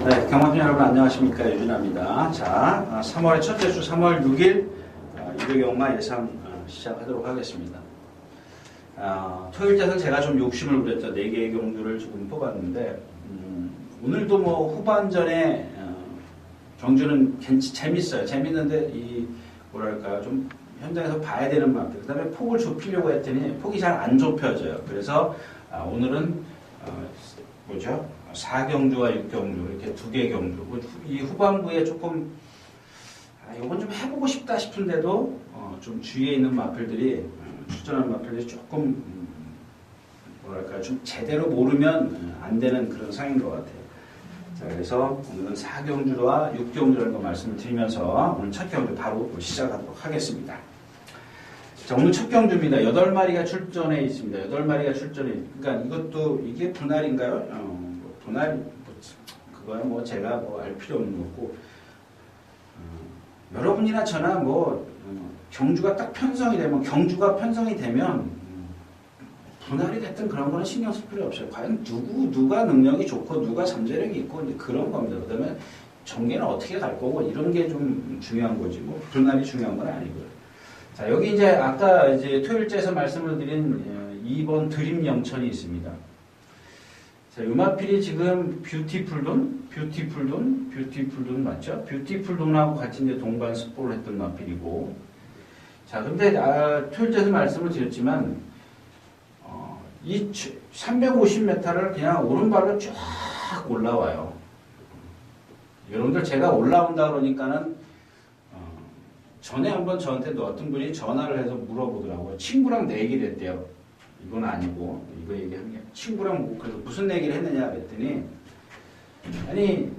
네, 경험진 여러분 안녕하십니까. 유진아입니다. 자, 3월의 첫째 주 3월 6일 이도경마 예상 시작하도록 하겠습니다. 토요일 때는 제가 좀 욕심을 부렸죠. 4개의 경주를 지금 뽑았는데 오늘도 뭐 후반전에 경주는 재밌어요. 재밌는데 뭐랄까요, 좀 현장에서 봐야 되는 맛들. 그 다음에 폭을 좁히려고 했더니 폭이 잘 안 좁혀져요. 그래서 오늘은 뭐죠? 4경주와 6경주 이렇게 2개 경주. 이 후반부에 조금 이건 좀 해보고 싶다 싶은데도 좀 주위에 있는 마필들이 출전하는 마필들이 조금 뭐랄까요, 좀 제대로 모르면 안 되는 그런 상인 것 같아요. 자, 그래서 오늘은 4경주와 6경주라는 거 말씀을 드리면서 오늘 첫 경주 바로 시작하도록 하겠습니다. 자, 오늘 첫 경주입니다. 8마리가 출전해 있습니다. 8마리가 출전해. 그러니까 이게 분할인가요? 분할, 그거야 뭐 제가 알 필요 없는 거고, 여러분이나 저나 경주가 딱 편성이 되면 분할이 됐든 그런 거는 신경 쓸 필요 없어요. 과연 누가 능력이 좋고 누가 잠재력이 있고 그런 겁니다. 그 다음에 전개는 어떻게 갈 거고 이런 게 좀 중요한 거지 뭐 분할이 중요한 건 아니고요. 자, 여기 이제 아까 이제 토요일째에서 말씀을 드린 2번 드림 영천이 있습니다. 자, 요마필이 지금 뷰티풀돈 맞죠? 뷰티풀돈하고 같이 이제 동반 스포를 했던 마필이고. 자, 근데 토요일째에서 말씀을 드렸지만 이 350m를 그냥 오른발로 쫙 올라와요. 여러분들 제가 올라온다 그러니까는 전에 한번 저한테 어떤 분이 전화를 해서 물어보더라고요. 친구랑 내기를 했대요. 이건 아니고 이거 얘기하는 게 친구랑 그래서 무슨 내기를 했느냐 그랬더니 아니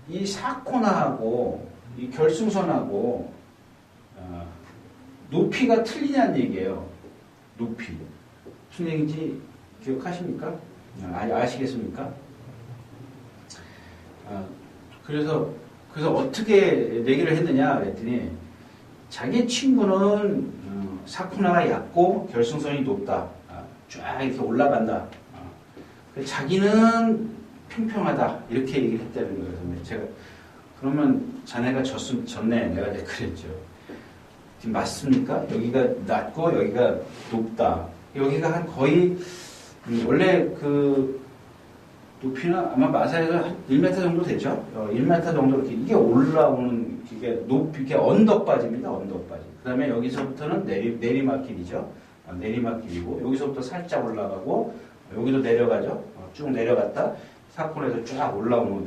이 4코너하고 이 결승선하고 높이가 틀리냐는 얘기예요. 높이 무슨 얘기인지 기억하십니까? 아시겠습니까? 그래서 어떻게 내기를 했느냐 그랬더니 자기 친구는 4코너가 얕고 결승선이 높다. 쫙 이렇게 올라간다. 자기는 평평하다. 이렇게 얘기를 했다는 거예요. 제가 그러면 자네가 졌네. 내가 이제 그랬죠. 지금 맞습니까? 여기가 낮고 여기가 높다. 여기가 한 거의 원래 그 높이는 아마 마사에서 한 1m 정도 되죠? 1m 정도 이게 올라오는 이게 언덕바지입니다. 언덕바지. 그 다음에 여기서부터는 내리막길이죠. 내리막길이고 여기서부터 살짝 올라가고 여기도 내려가죠. 쭉 내려갔다 4코너에서 쫙 올라오는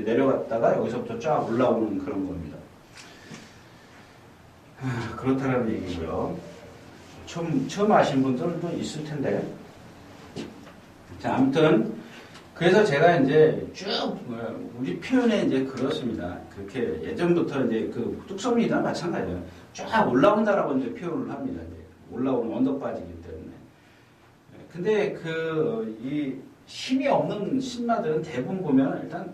내려갔다가 여기서부터 쫙 올라오는 그런 겁니다. 그렇다는 얘기고요. 처음 아신 분들도 있을 텐데. 자, 아무튼 그래서 제가 이제 쭉 우리 표현에 이제 그렇습니다. 그렇게 예전부터 이제 그 뚝섬이나 마찬가지예요. 쫙 올라온다라고 이제 표현을 합니다. 이제 올라오는 언덕바지이기 때문에. 근데 이 힘이 없는 신마들은 대부분 보면 일단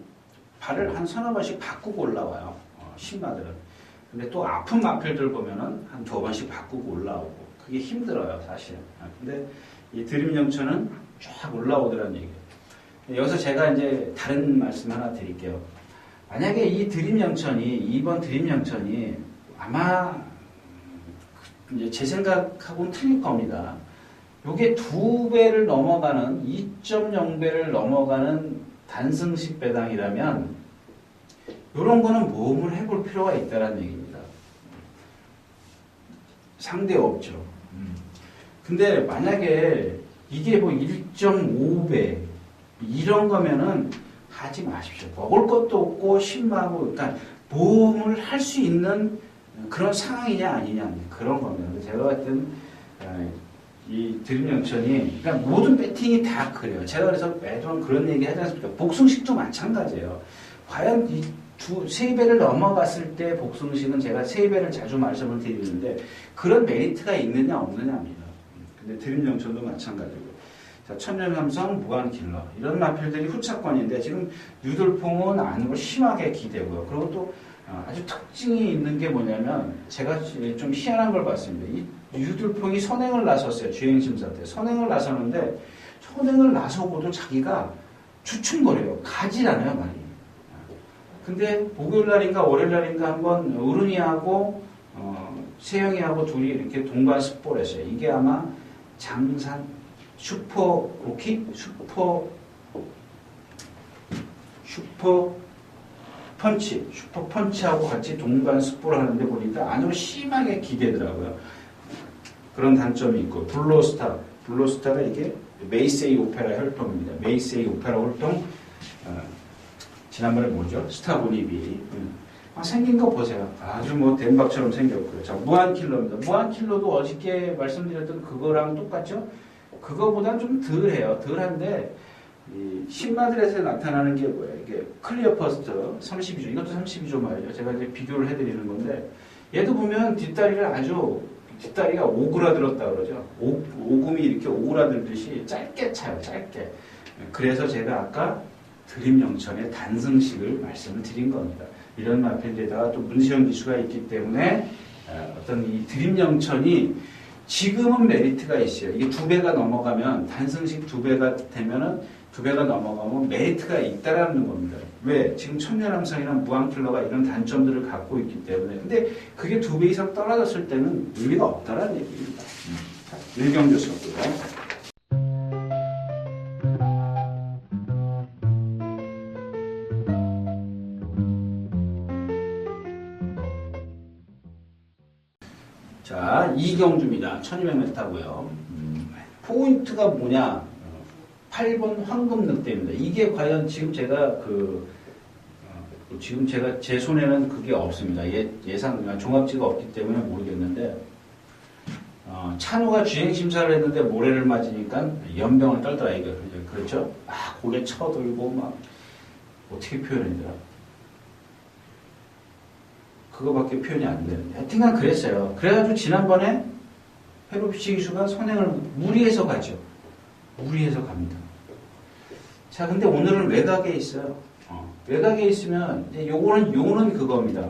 발을 한 서너 번씩 바꾸고 올라와요. 신마들은. 근데 또 아픈 마필들 보면은 한 2번씩 바꾸고 올라오고. 그게 힘들어요, 사실. 근데 이 드림 영천은 쫙 올라오더라는 얘기예요. 여기서 제가 이제 다른 말씀 하나 드릴게요. 만약에 이 드림 영천이 2번 드림 영천이 아마 이제 제 생각하고는 틀릴 겁니다. 요게 2배를 넘어가는 2.0배를 넘어가는 단승식 배당이라면 이런 거는 모험을 해볼 필요가 있다는 얘기입니다. 상대 없죠. 근데 만약에 이게 뭐 1.5배 이런 거면은 하지 마십시오. 먹을 것도 없고 신마고 그러니까 모험을 할 수 있는 그런 상황이냐 아니냐 그런 겁니다. 제가 봤을 때는 이 드림 영천이 그러니까 모든 배팅이 다 그래요. 제가 그래서 매번 그런 얘기 하지 않습니까? 복승식도 마찬가지예요. 과연 이 3배를 넘어갔을 때 복승식은 제가 3배를 자주 말씀을 드리는데 그런 메리트가 있느냐 없느냐입니다. 근데 드림 영천도 마찬가지고. 자, 천년삼성, 무한킬러 이런 마필들이 후차권인데 지금 유돌풍은 안으로 심하게 기대고요. 그리고 또 아주 특징이 있는 게 뭐냐면 제가 좀 희한한 걸 봤습니다. 이 유돌풍이 선행을 나섰어요. 주행심사 때 선행을 나섰는데 선행을 나서고도 자기가 주춤거려요. 가질 않아요, 말이. 근데 목요일날인가 월요일날인가 한번 어른이하고 세영이하고 둘이 이렇게 동반습보를 했어요. 이게 아마 장산 슈퍼 로키? 슈퍼 펀치하고 같이 동반습보를 하는데 보니까 아주 심하게 기대더라고요. 그런 단점이 있고, 블루스타가 이게 메이세이 오페라 혈통입니다. 메이세이 오페라 혈통, 지난번에 뭐죠? 스타보니비. 생긴 거 보세요. 아주 뭐 덴박처럼 생겼고요. 자, 무한킬러입니다. 무한킬러도 어저께 말씀드렸던 그거랑 똑같죠? 그거보다는 좀 덜해요. 덜한데, 이 신마들에서 나타나는 게 뭐예요? 이게 클리어 퍼스트 32조, 이것도 32조 말이죠. 제가 이제 비교를 해드리는 건데, 얘도 보면 뒷다리가 오그라들었다 그러죠. 오금이 이렇게 오그라들듯이 짧게 차요, 짧게. 그래서 제가 아까 드림영천의 단승식을 말씀을 드린 겁니다. 이런 마필에다가 또 문세영 기수가 있기 때문에 어떤 이 드림영천이 지금은 메리트가 있어요. 이게 2배가 넘어가면, 단승식 2배가 되면은 2배가 넘어가면 메리트가 있다라는 겁니다. 왜? 지금 천년함성이나 무한킬러가 이런 단점들을 갖고 있기 때문에. 근데 그게 2배 이상 떨어졌을 때는 의미가 없다라는 얘기입니다. 일경주 썼고요. 자, 이경주입니다. 1200m고요. 포인트가 뭐냐? 8번 황금 늑대입니다. 이게 과연 지금 제가 제 손에는 그게 없습니다. 예상 종합지가 없기 때문에 모르겠는데, 찬우가 주행 심사를 했는데 모래를 맞으니까 연병을 떨더라 이거. 그렇죠? 고개 쳐들고 막 어떻게 표현했더라? 그거밖에 표현이 안 되는데. 하여튼간 그랬어요. 그래가지고 지난번에 페로피치 기수가 선행을 무리해서 가죠. 무리해서 갑니다. 자, 근데 오늘은 외곽에 있어요. 외곽에 있으면, 이제 요거는 그겁니다.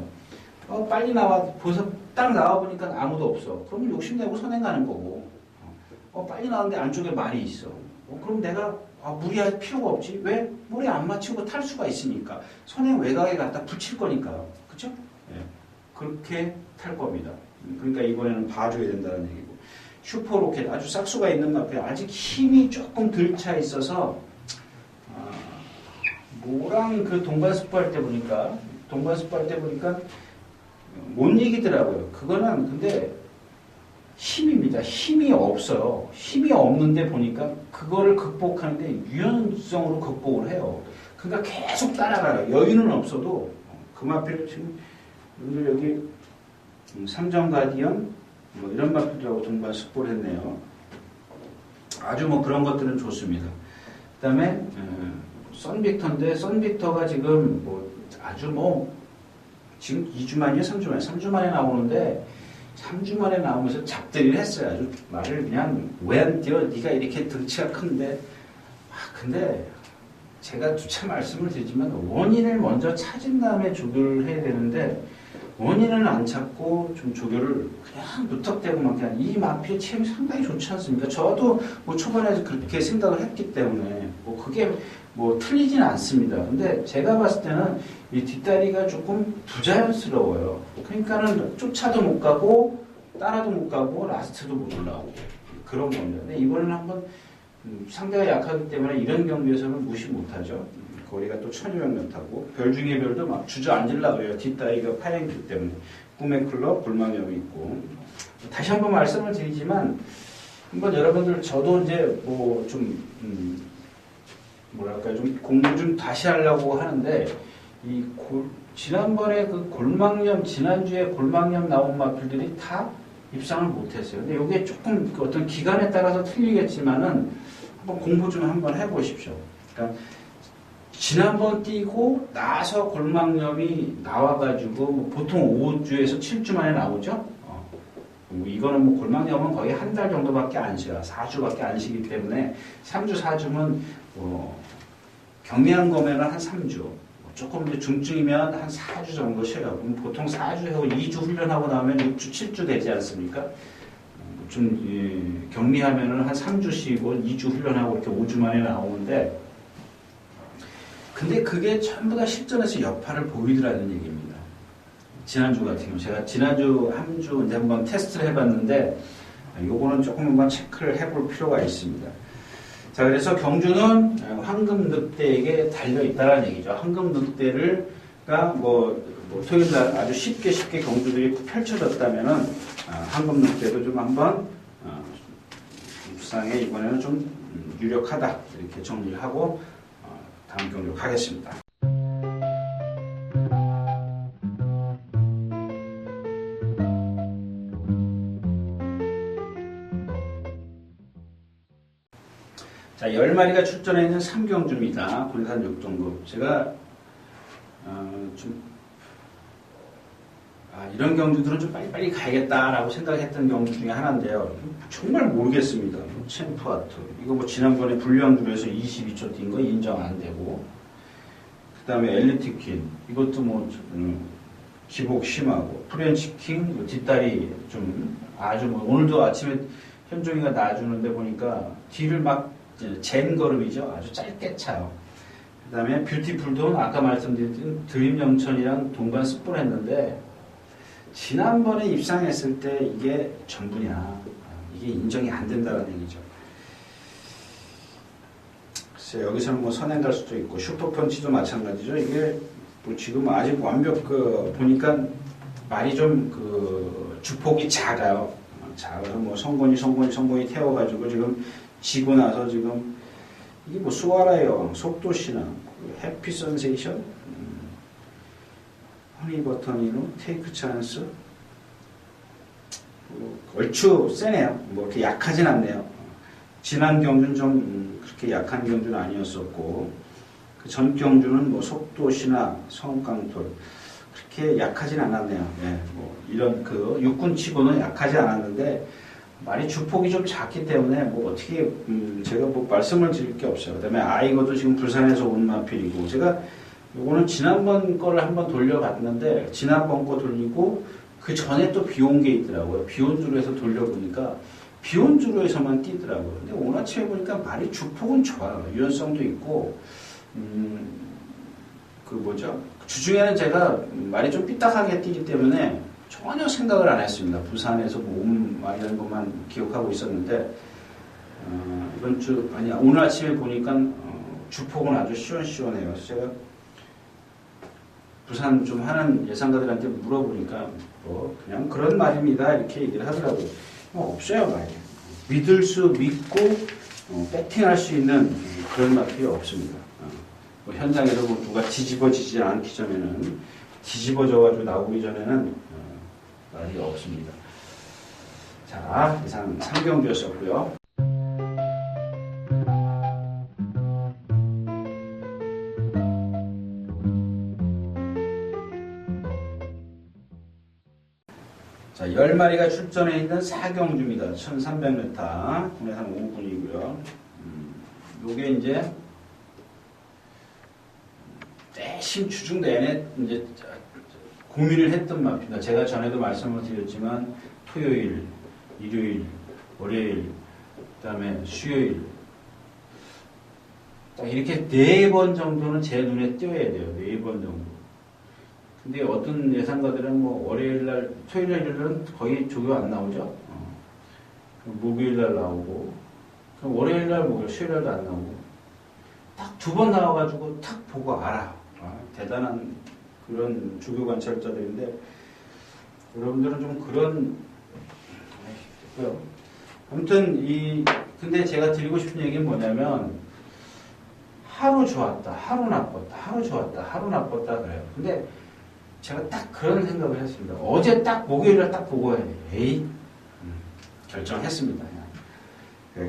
빨리 벌써 딱 나와보니까 아무도 없어. 그러면 욕심내고 선행 가는 거고. 빨리 나왔는데 안쪽에 말이 있어. 그럼 내가 무리할 필요가 없지. 왜? 머리 안 맞추고 탈 수가 있으니까. 선행 외곽에 갖다 붙일 거니까요. 그쵸? 네. 그렇게 탈 겁니다. 그러니까 이번에는 봐줘야 된다는 얘기고. 슈퍼로켓, 아주 싹수가 있는 마필, 아직 힘이 조금 덜 차 있어서, 뭐랑 그 동반습부할 때 보니까 못 이기더라고요. 그거는 근데 힘입니다. 힘이 없어요. 힘이 없는데 보니까 그거를 극복하는데 유연성으로 극복을 해요. 그러니까 계속 따라가요. 여유는 없어도 그 마필 지금 여기 삼정 가디언 뭐 이런 마필들하고 동반습부를 했네요. 아주 뭐 그런 것들은 좋습니다. 그 다음에 선빅터인데 선빅터가 지금 뭐 아주 뭐 지금 2주 만이에요? 3주 만에? 3주 만에 나오는데 3주 만에 나오면서 잡들이를 했어요. 아주 말을 그냥 왜 안 뛰어? 네가 이렇게 덩치가 큰데. 근데 제가 두차 말씀을 드리지만 원인을 먼저 찾은 다음에 조교를 해야 되는데 원인을 안 찾고 좀 조교를 그냥 무턱대고만 그냥 이 마피의 체험이 상당히 좋지 않습니까? 저도 뭐 초반에 그렇게 생각을 했기 때문에 뭐 그게 뭐 틀리진 않습니다. 근데 제가 봤을 때는 이 뒷다리가 조금 부자연스러워요. 그러니까는 쫓아도 못 가고 따라도 못 가고 라스트도 못 올라오고 그런 겁니다. 근데 이번에는 한번 상대가 약하기 때문에 이런 경기에서는 무시 못하죠. 거리가 또 1200m고 별 중에 별도 막 주저앉으려고 해요. 뒷다리가 파행기 때문에 꿈의 클럽 골망염이 있고 다시 한번 말씀을 드리지만 한번 여러분들 저도 이제 뭐 좀 뭐랄까 좀 공부 좀 다시 하려고 하는데 지난번에 그 골망염 지난주에 골망염 나온 마필들이 다 입상을 못했어요. 근데 이게 조금 그 어떤 기간에 따라서 틀리겠지만은 한번 공부 좀 한번 해보십시오. 그러니까 지난번 뛰고 나서 골망염이 나와가지고 보통 5주에서 7주 만에 나오죠. 이거는 뭐 골망염은 거의 한 달 정도밖에 안 쉬어요. 4주밖에 안 쉬기 때문에 3주, 4주면 경미한 거면 한 3주. 조금 이제 중증이면 한 4주 정도 쉬어요. 그럼 보통 4주 하고 2주 훈련하고 나면 6주, 7주 되지 않습니까? 좀 경미하면은 한 3주 쉬고 2주 훈련하고 이렇게 5주 만에 나오는데 근데 그게 전부 다 실전에서 여파를 보이더라는 얘기입니다. 지난주 같은 경우 제가 지난주 한 주 이제 한번 테스트를 해봤는데 요거는 조금 한번 체크를 해볼 필요가 있습니다. 자, 그래서 경주는 황금 늑대에게 달려 있다는 얘기죠. 황금 늑대가 토요일 날 아주 쉽게 경주들이 펼쳐졌다면은 황금 늑대도 좀 한번 우상에 이번에는 좀 유력하다 이렇게 정리를 하고 다음 경주로 가겠습니다. 자, 10마리가 출전해 있는 3경주입니다. 군산 6등급. 제가 이런 경주들은 좀 빨리빨리 가야겠다라고 생각했던 경주 중에 하나인데요. 정말 모르겠습니다. 챔프아트. 이거 지난번에 불량주에서 22초 뛴 거 인정 안 되고. 그 다음에 엘리트퀸. 이것도 기복 심하고. 프렌치킹, 뒷다리 좀 아주 오늘도 아침에 현종이가 놔주는데 보니까 뒤를 막 젠 걸음이죠. 아주 짧게 차요. 그 다음에 뷰티풀도 아까 말씀드린 드림영천이랑 동반 습분했는데 지난번에 입상했을 때 이게 전부냐, 이게 인정이 안 된다는 얘기죠. 글쎄 여기서는 선행 갈 수도 있고 슈퍼펀치도 마찬가지죠. 이게 지금 아직 보니까 말이 좀 주폭이 작아요. 작아서 성곤이 태워가지고 지금 지고 나서 지금 이게 수아라의 여왕, 속도신화, 해피 선세이션, 허니버터니노, 테이크 찬스, 얼추 세네요. 그렇게 약하진 않네요. 지난 경주는 좀 그렇게 약한 경주는 아니었었고, 그 전 경주는 속도신화, 성강톨, 그렇게 약하진 않았네요. 네, 이런 육군치고는 약하지 않았는데, 말이 주폭이 좀 작기 때문에 어떻게 제가 말씀을 드릴 게 없어요. 그다음에 아이거도 지금 부산에서 온 마필이고 제가 요거는 지난번 거를 한번 돌려봤는데 지난번 거 돌리고 그 전에 또 비온 게 있더라고요. 비온주로에서 돌려보니까 비온주로에서만 뛰더라고요. 근데 오늘 아침에 보니까 말이 주폭은 좋아요. 유연성도 있고 주중에는 제가 말이 좀 삐딱하게 뛰기 때문에 전혀 생각을 안 했습니다. 부산에서 이런 것만 기억하고 있었는데 오늘 아침에 보니까 주폭은 아주 시원시원해요. 그래서 제가 부산 좀 하는 예상가들한테 물어보니까 그냥 그런 말입니다 이렇게 얘기를 하더라고요. 없어요 말이. 믿고 배팅할 수 있는 그런 말이 없습니다. 현장에서 누가 뒤집어지지 않기 전에는 뒤집어져가지고 나오기 전에는 말이 없습니다. 자, 이상 3경주였었고요. 자, 10마리가 출전해 있는 4경주입니다. 1300m, 국내산 5분이고요. 요게 이제 대신 주중 내내 이제 고민을 했던 마입니다. 제가 전에도 말씀을 드렸지만 토요일, 일요일, 월요일, 그다음에 수요일 딱 이렇게 4번 정도는 제 눈에 띄어야 돼요. 4번 정도. 근데 어떤 예상가들은 월요일 날, 토요일 날, 일요일은 거의 조교 안 나오죠. 목요일 날 나오고, 월요일 날, 목요일, 수요일 날도 안 나오고, 딱 2번 나와가지고 탁 보고 알아. 대단한 그런 조교 관찰자들인데, 여러분들은 좀 그런, 아무튼 근데 제가 드리고 싶은 얘기는 뭐냐면, 하루 좋았다, 하루 나빴다, 하루 좋았다, 하루 나빴다 그래요. 근데 제가 딱 그런 생각을 했습니다. 어제 딱 목요일에 딱 보고 해야 돼. 결정했습니다.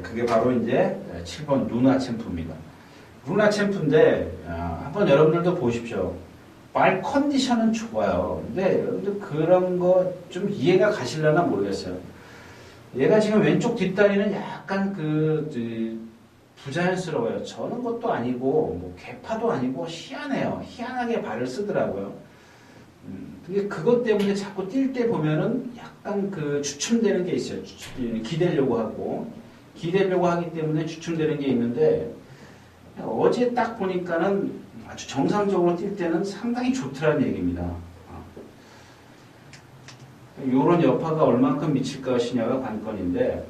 그게 바로 이제 7번 루나 챔프입니다. 루나 챔프인데 한번 여러분들도 보십시오. 말 컨디션은 좋아요. 근데 여러분들 그런 거 좀 이해가 가실려나 모르겠어요. 얘가 지금 왼쪽 뒷다리는 약간 부자연스러워요. 저는 것도 아니고 개파도 아니고 희한해요. 희한하게 발을 쓰더라고요. 근데 그것 때문에 자꾸 뛸 때 보면은 약간 주춤되는 게 있어요. 기대려고 하기 때문에 주춤되는 게 있는데 어제 딱 보니까는 아주 정상적으로 뛸 때는 상당히 좋더라는 얘기입니다. 이런 여파가 얼만큼 미칠 것이냐가 관건인데,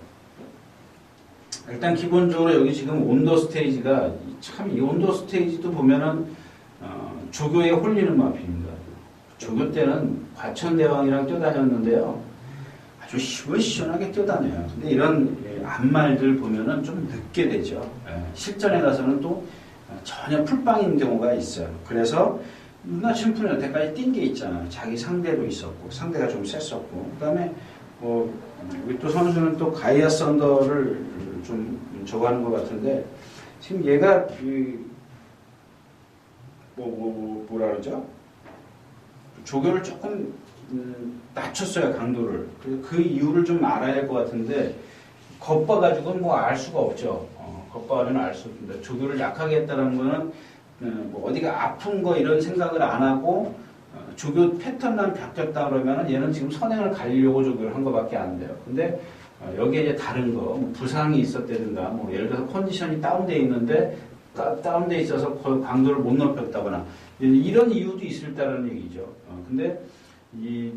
일단 기본적으로 여기 지금 온도 스테이지가 참 이 온도 스테이지도 보면은 조교에 홀리는 마필입니다. 조교 때는 과천대왕이랑 뛰어다녔는데요, 아주 시원시원하게 뛰어다녀요. 근데 이런 앞말들 보면은 좀 늦게 되죠. 실전에 가서는 또 전혀 풀빵인 경우가 있어요. 그래서 누나 챔프는 여태까지 뛴 게 있잖아요. 자기 상대도 있었고, 상대가 좀 셌었고, 그 다음에 우리 또 선수는 또 가이아 썬더를 좀 저거 하는 것 같은데, 지금 얘가 뭐라 그러죠? 조교를 조금 낮췄어요, 강도를. 그 이유를 좀 알아야 할 것 같은데, 겉봐가지고는 뭐 알 수가 없죠. 겉봐가지고는 알 수 없습니다. 조교를 약하게 했다는 거는 뭐 어디가 아픈 거 이런 생각을 안 하고 조교 패턴만 바뀌었다 그러면 얘는 지금 선행을 가리려고 조교를 한 거밖에 안 돼요. 근데 여기에 이제 다른 거, 뭐 부상이 있었다든가, 뭐 예를 들어서 컨디션이 다운돼 있는데 다운돼 있어서 강도를 못 높였다거나 이런 이유도 있을 때라는 얘기죠. 근데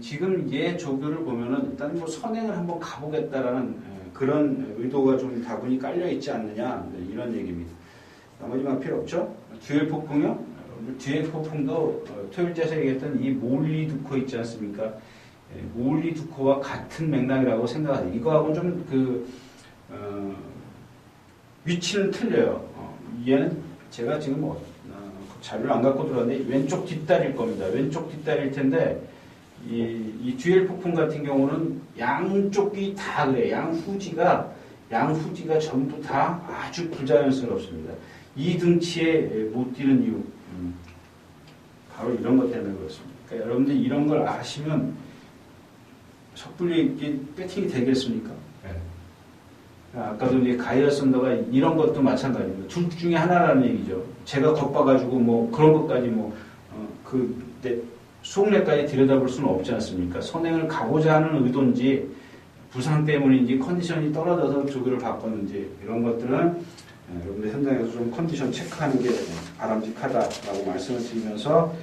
지금 얘 조교를 보면은 일단 뭐 선행을 한번 가보겠다라는 그런 의도가 좀 다분히 깔려 있지 않느냐, 이런 얘기입니다. 나머지만 필요 없죠. 듀얼 폭풍이요? 듀얼 폭풍도 토요일째에서 얘기했던 이 몰리 두코 있지 않습니까? 몰리 두코와 같은 맥락이라고 생각하죠. 이거하고는 좀 위치는 틀려요. 얘는 제가 지금 자료를 안 갖고 들어왔는데 왼쪽 뒷다리일 겁니다. 왼쪽 뒷다리일 텐데 이 듀얼 폭풍 같은 경우는 양쪽이 다 그래요. 양후지가 전부 다 아주 부자연스럽습니다. 이 등치에 못 뛰는 이유, 바로 이런 것 때문에 그렇습니다. 그러니까 여러분들 이런 걸 아시면 섣불리 배팅이 되겠습니까? 네. 아까도 이제 가이아 썬더가 이런 것도 마찬가지입니다. 둘 중에 하나라는 얘기죠. 제가 겉봐가지고 뭐 그런 것까지 속내까지 들여다볼 수는 없지 않습니까? 선행을 가고자 하는 의도인지 부상 때문인지 컨디션이 떨어져서 조교를 바꿨는지 이런 것들은 여러분들 현장에서 좀 컨디션 체크하는 게 바람직하다라고 말씀을 드리면서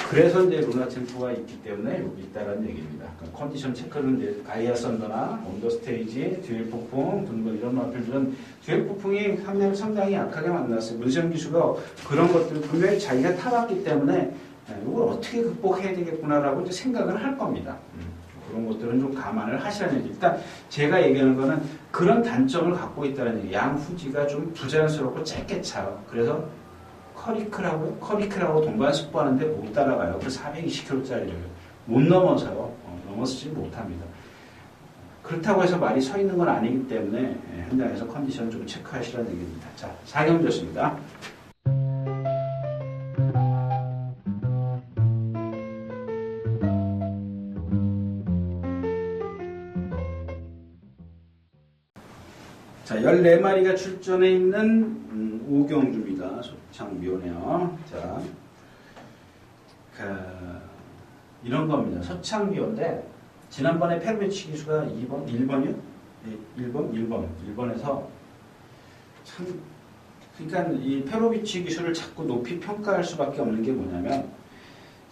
그래서 이제 루나 챔프가 있기 때문에 여기 있다라는 얘기입니다. 그러니까 컨디션 체크는 이제 가이아 썬더나 온더 스테이지, 듀얼 폭풍 등등 이런 마필들은 듀얼 폭풍이 상당히 약하게 만났어요. 문세영 기수가 그런 것들 분명히 자기가 타봤기 때문에 이걸 어떻게 극복해야 되겠구나라고 이제 생각을 할 겁니다. 그런 것들은 좀 감안을 하시라는 얘기. 일단 제가 얘기하는 거는 그런 단점을 갖고 있다는 얘기. 양후지가 좀 부자연스럽고 짧게 차요. 그래서 커리크라고 동반 숙부하는데 못 따라가요. 그 420km짜리를 못 넘어서요. 넘어서지 못합니다. 그렇다고 해서 말이 서 있는 건 아니기 때문에 현장에서 컨디션 좀 체크하시라는 얘기입니다. 자, 4경 좋습니다. 자, 14마리가 출전해 있는 오경주입니다. 서창비호네요. 자, 이런 겁니다. 서창비호인데, 지난번에 페로비치 기수가 1번이요? 1번에서 참, 그러니까 이 페로비치 기수를 자꾸 높이 평가할 수밖에 없는 게 뭐냐면,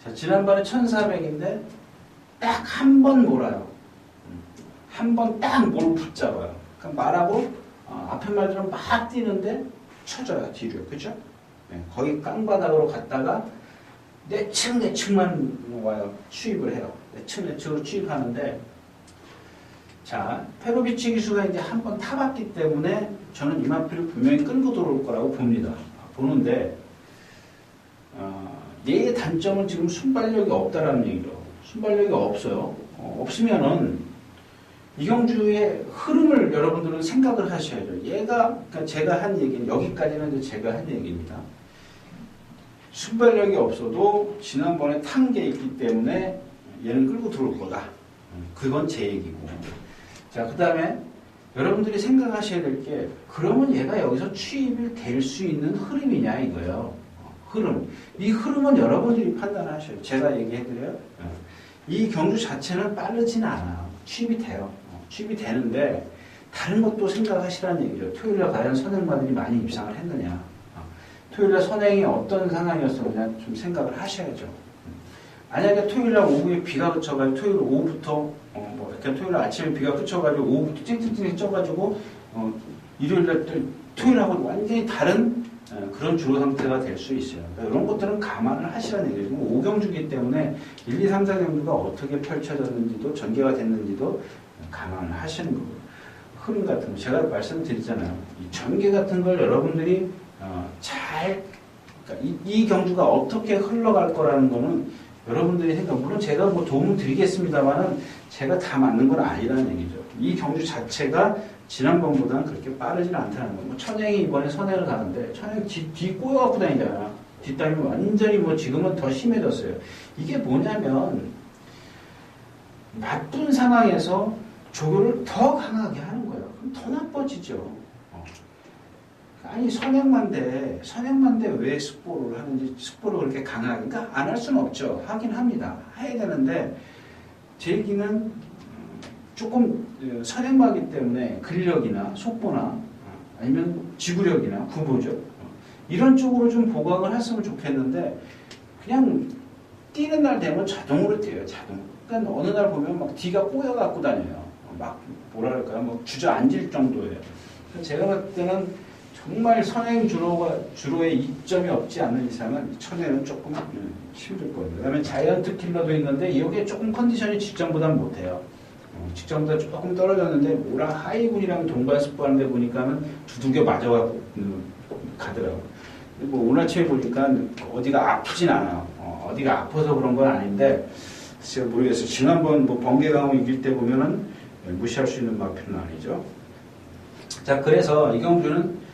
자, 지난번에 1400인데, 딱 한 번 몰아요. 한 번 딱 몰 붙잡아요. 그러니까 말하고, 앞에 말들은 막 뛰는데 쳐져요, 뒤로. 그죠? 네, 거의 깡바닥으로 갔다가 내측만 와요. 추입을 해요. 내측으로 추입하는데, 자, 페로비치 기수가 이제 한 번 타봤기 때문에 저는 이 마필을 분명히 끌고 들어올 거라고 봅니다. 보는데, 얘의 단점은 지금 순발력이 없다라는 얘기죠. 순발력이 없어요. 없으면은 이경주의 흐름을 여러분들은 생각을 하셔야죠. 그러니까 제가 한 얘기는, 여기까지는 이제 제가 한 얘기입니다. 순발력이 없어도 지난번에 탄 게 있기 때문에 얘는 끌고 들어올 거다. 그건 제 얘기고. 자, 그 다음에 여러분들이 생각하셔야 될 게, 그러면 얘가 여기서 추입이 될 수 있는 흐름이냐 이거예요. 흐름. 이 흐름은 여러분들이 판단하셔요. 제가 얘기해드려요. 이 경주 자체는 빠르지는 않아요. 추입이 돼요. 추입이 되는데 다른 것도 생각하시라는 얘기죠. 토요일에 과연 선행마들이 많이 입상을 했느냐. 토요일날 선행이 어떤 상황이었었느냐 좀 생각을 하셔야죠. 만약에 토요일날 오후에 비가 그쳐가지고 토요일 오후부터 이렇게 토요일 아침에 비가 그쳐가지고 오후부터 찡찡찡 쪄가지고 일요일날 또 토요일하고 완전히 다른 그런 주로 상태가 될 수 있어요. 그러니까 이런 것들은 감안을 하시라는 얘기죠. 5경주기 때문에 1, 2, 3, 4경주가 어떻게 펼쳐졌는지도 전개가 됐는지도 감안을 하시는 거고 흐름 같은 거 제가 말씀드리잖아요. 이 전개 같은 걸 여러분들이 그러니까 이 경주가 어떻게 흘러갈 거라는 거는 여러분들이 생각, 물론 제가 뭐 도움을 드리겠습니다만은 제가 다 맞는 건 아니라는 얘기죠. 이 경주 자체가 지난번보다는 그렇게 빠르지는 않다는 거예요. 뭐 천행이 이번에 선행을 가는데 천행이 뒤 꼬여갖고 다니잖아. 뒷땅이 완전히 뭐 지금은 더 심해졌어요. 이게 뭐냐면 나쁜 상황에서 조교를 더 강하게 하는 거예요. 그럼 더 나빠지죠. 아니 선행만데 왜 숙보를 하는지 숙보를 그렇게 강하게 그러니까 안 할 수는 없죠. 하긴 합니다. 해야 되는데 제 얘기는 조금 선행마기 때문에 근력이나 속보나 아니면 지구력이나 구보죠. 이런 쪽으로 좀 보강을 했으면 좋겠는데 그냥 뛰는 날 되면 자동으로 뛰어요. 자동. 그러니까 어느 날 보면 막 뒤가 꼬여갖고 다녀요. 막 뭐랄까요, 뭐 주저앉을 정도예요. 제가 봤을 때는 정말 선행 주로의 이점이 없지 않는 이상은 천행은 조금 힘들 거예요. 그다음에 자이언트 킬러도 있는데 이게 조금 컨디션이 직전보다는 못해요. 직전보다 조금 떨어졌는데 뭐라 하이군이랑 동반 스포하는데 보니까는 두들겨 맞아가고 가더라고요. 뭐 오늘 아침에 보니까 어디가 아프진 않아. 어디가 아파서 그런 건 아닌데 제가 모르겠어요. 지난번 뭐 번개강호 이길 때 보면은 무시할 수 있는 마필은 아니죠. 자, 그래서 이 경주는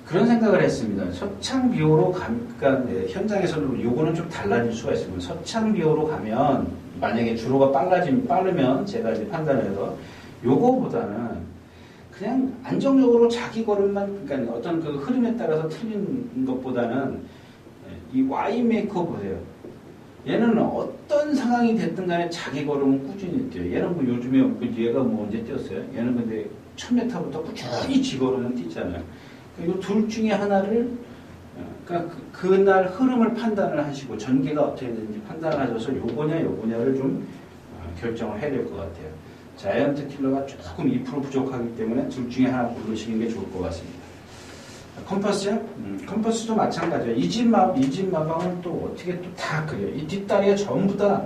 그런 생각을 했습니다. 서창비호로 그러니까 현장에서는 요거는 좀 달라질 수가 있습니다. 서창비호로 가면 만약에 주로가 빠르면 제가 이제 판단해서 요거보다는 그냥 안정적으로 자기 걸음만 그러니까 어떤 그 흐름에 따라서 틀린 것보다는 이 와인메이커 보세요. 얘는 어떤 상황이 됐든 간에 자기 걸음은 꾸준히 뛰어요. 얘는 뭐 요즘에 얘가 뭐 언제 뛰었어요? 얘는 근데 1000m부터 꾸준히 지 걸음은 뛰잖아요. 이 둘 중에 하나를 그러니까 그날 흐름을 판단을 하시고 전개가 어떻게 되는지 판단을 하셔서 요거냐를 좀 결정을 해야 될 것 같아요. 자이언트 킬러가 조금 2% 부족하기 때문에 둘 중에 하나 고르시는 게 좋을 것 같습니다. 컴퍼스요? 컴퍼스도 마찬가지예요. 이집 마방은 또 어떻게 또 다 그래요. 이 뒷다리가 전부 다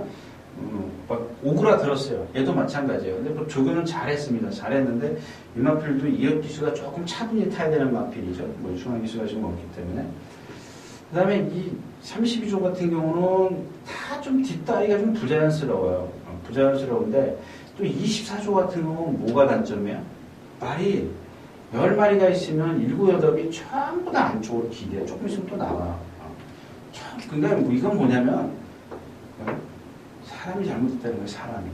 막 오그라들었어요. 얘도 마찬가지예요. 근데 뭐 조교는 잘했습니다. 잘했는데 이 마필도 이역 기수가 조금 차분히 타야 되는 마필이죠. 뭐 중앙 기수가 지금 없기 때문에. 그 다음에 이 32조 같은 경우는 다 좀 뒷다리가 좀 부자연스러워요. 부자연스러운데 또 24조 같은 경우는 뭐가 단점이야? 말이 10마리가 있으면 7, 8이 전부 다 안쪽으로 기대요. 조금 있으면 또 나와. 근데 뭐 이건 뭐냐면 사람이 잘못했다는 거예요. 사람이.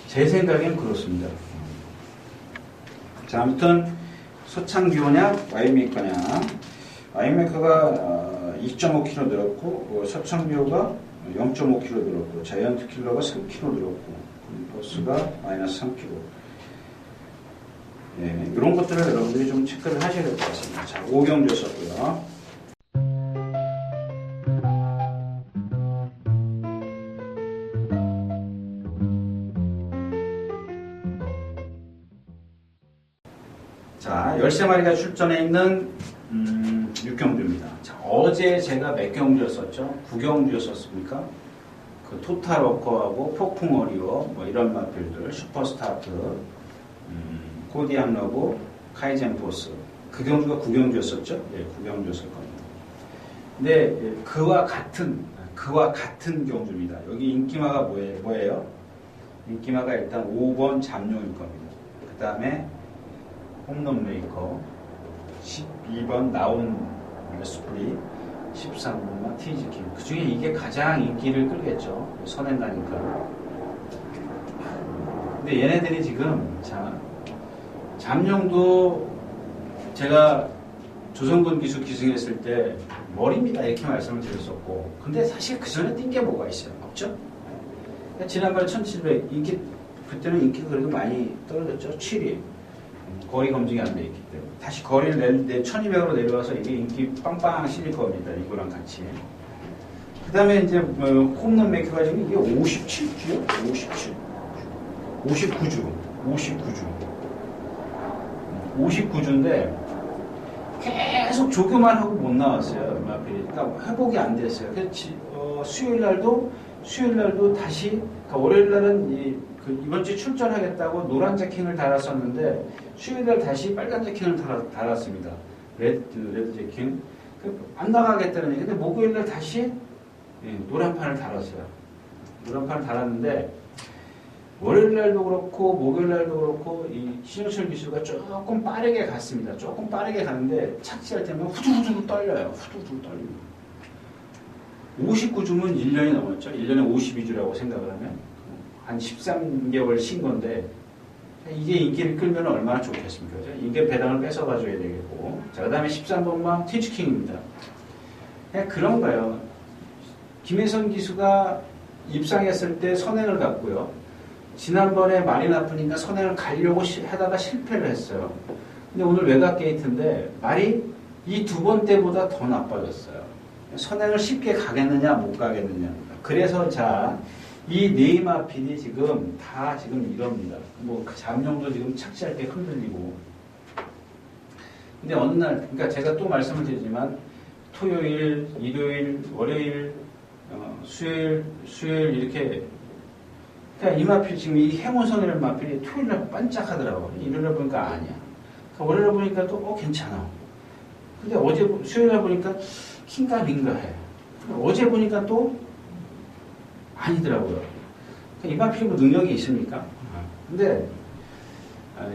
제 생각엔 그렇습니다. 자, 아무튼 서창비호냐 와인메이커냐. 와인메이커가 2.5kg 늘었고 서창비호가 0.5kg 늘었고 자이언트 킬러가 3kg 늘었고 버스가 마이너스 3kg. 네, 이런 것들을 여러분들이 좀 체크를 하셔야 될 것 같습니다. 자, 5경주였었고요. 자, 13마리가 출전해 있는 6경주입니다. 자, 어제 제가 몇 경주였었죠? 9경주였었습니까? 그 토탈워커하고 폭풍어리어 뭐 이런 마필들, 슈퍼스타트, 코디암러브, 카이젠포스. 그 경주가 9경주였었죠? 예, 9경주였을 겁니다. 근데 그와 같은 경주입니다. 여기 인기마가 뭐예요? 인기마가 일단 5번 잠룡일 겁니다. 그 다음에 홈런 메이커, 12번 나온 레스프리, 13번만 티즈킹. 그 중에 이게 가장 인기를 끌겠죠. 선행 가니까. 근데 얘네들이 지금, 자, 잠룡도 제가 조성근 기수 기승했을 때 머리입니다. 이렇게 말씀을 드렸었고. 근데 사실 그 전에 뛴 게 뭐가 있어요? 없죠? 지난번에 1700, 그때는 인기가 그래도 많이 떨어졌죠. 7위. 거리 검증이 안 돼 있기 때문에. 다시 거리를 1200으로 내려와서 이게 인기 빵빵 실릴 겁니다. 이거랑 같이. 그 다음에 이제 홈런 메이커가 지금 이게 57주요? 57. 59주. 59주인데 계속 조교만 하고 못 나왔어요. 그러니까 회복이 안 됐어요. 수요일 날도 다시, 그러니까 월요일 날은 이번 주 출전하겠다고 노란 재킹을 달았었는데 수요일 날 다시 빨간 재킹을 달았습니다. 레드 재킹. 안 나가겠다는 얘기. 근데 목요일 날 다시 노란판을 달았어요. 노란판을 달았는데 월요일 날도 그렇고 목요일 날도 그렇고 이 신영철 기수가 조금 빠르게 갔습니다. 조금 빠르게 가는데 착지할 때면 후두후두 떨려요. 후두후두 떨립니다. 59주면 1년이 넘었죠. 1년에 52주라고 생각을 하면 한 13개월 쉰 건데 이게 인기를 끌면 얼마나 좋겠습니까? 인기 배당을 뺏어가줘야 되겠고. 자, 그 다음에 13번만 티치킹입니다. 그냥 그런 거예요. 김혜선 기수가 입상했을 때 선행을 갔고요. 지난번에 말이 나쁘니까 선행을 가려고 하다가 실패를 했어요. 근데 오늘 외곽 게이트인데 말이 이 두 번 때보다 더 나빠졌어요. 선행을 쉽게 가겠느냐 못 가겠느냐. 그래서 자, 이 네이마필이 지금 다 지금 이럽니다. 그 잠룡도 지금 착지할 때 흔들리고. 근데 어느 날, 그러니까 제가 또 말씀을 드리지만 토요일, 일요일, 월요일, 수요일 이렇게. 그러니까 이 마필 지금 이 행운선이라는 마필이 토요일 날 반짝하더라고요. 일요일 날 보니까 아니야. 그러니까 월요일 날 보니까 또 괜찮아. 근데 수요일 날 보니까 킹가민가해. 어제 보니까 또 아니더라고요. 이 마필이 뭐 능력이 있습니까? 근데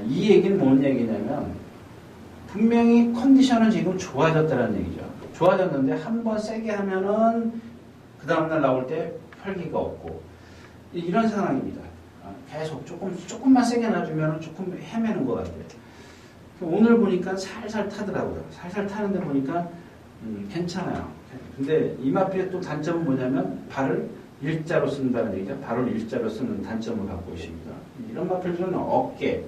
이 얘기는 뭔 얘기냐면 분명히 컨디션은 지금 좋아졌다는 얘기죠. 좋아졌는데 한 번 세게 하면은 그 다음날 나올 때 활기가 없고 이런 상황입니다. 계속 조금만 세게 놔주면 조금 헤매는 것 같아요. 오늘 보니까 살살 타더라고요. 살살 타는데 보니까 괜찮아요. 근데 이마필의 또 단점은 뭐냐면 발을 일자로 쓴다는 얘기죠. 발을 일자로 쓰는 단점을 갖고 있습니다. 이런 마필들은 어깨,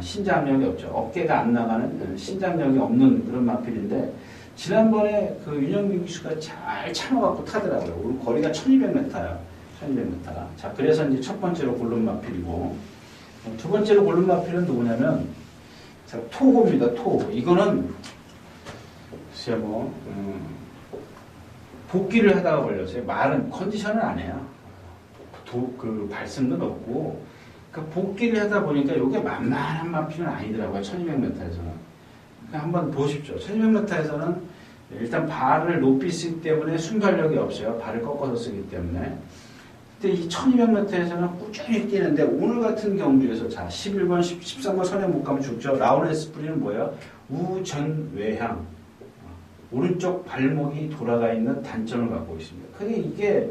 신장력이 없죠. 어깨가 안 나가는 신장력이 없는 그런 마필인데 지난번에 그 윤영민 기수가 잘 참아갖고 타더라고요. 오늘 거리가 1200m야. 1200m. 자, 그래서 이제 첫 번째로 고른 마필이고 두 번째로 고른 마필은 누구냐면 자, 토고입니다. 토. 이거는 글쎄요 복귀를 하다가 걸렸어요. 말은 컨디션은 안 해요. 그 발성도 높고 그러니까 복귀를 하다 보니까 이게 만만한 마필은 아니더라고요. 1200m에서는. 그러니까 한번 보십시오. 1200m에서는 일단 발을 높이 쓰기 때문에 순발력이 없어요. 발을 꺾어서 쓰기 때문에. 근데 이 1200m에서는 꾸준히 뛰는데 오늘 같은 경주에서 자 11번, 13번 선행 못 가면 죽죠. 라우렌스 프리는 뭐예요? 우전외향. 오른쪽 발목이 돌아가 있는 단점을 갖고 있습니다. 근데 이게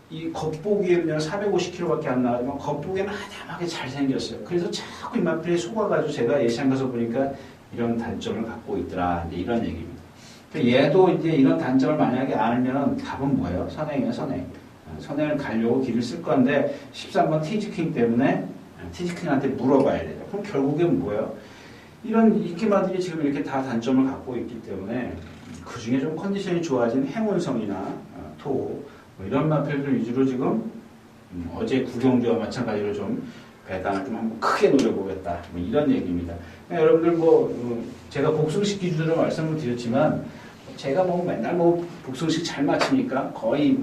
이 겉보기에 그냥 450kg밖에 안 나가지만 겉보기에는 하담하게 잘생겼어요. 그래서 자꾸 이 마필이 속아가지고 제가 예시장 가서 보니까 이런 단점을 갖고 있더라. 이런 얘기입니다. 얘도 이제 이런 단점을 만약에 알면 답은 뭐예요? 선행이에요, 선행. 선행을 가려고 길을 쓸 건데 13번 티지킹 때문에 티지킹한테 물어봐야 돼요. 그럼 결국엔 뭐예요? 이런 이끼마들이 지금 이렇게 다 단점을 갖고 있기 때문에 그 중에 좀 컨디션이 좋아진 행운성이나 토 뭐 이런 마필들 위주로 지금 어제 구경주와 마찬가지로 좀 배당을 좀 한번 크게 노려보겠다. 뭐 이런 얘기입니다. 그러니까 여러분들 제가 복승식 기준으로 말씀을 드렸지만 제가 맨날 복승식 잘 맞추니까 거의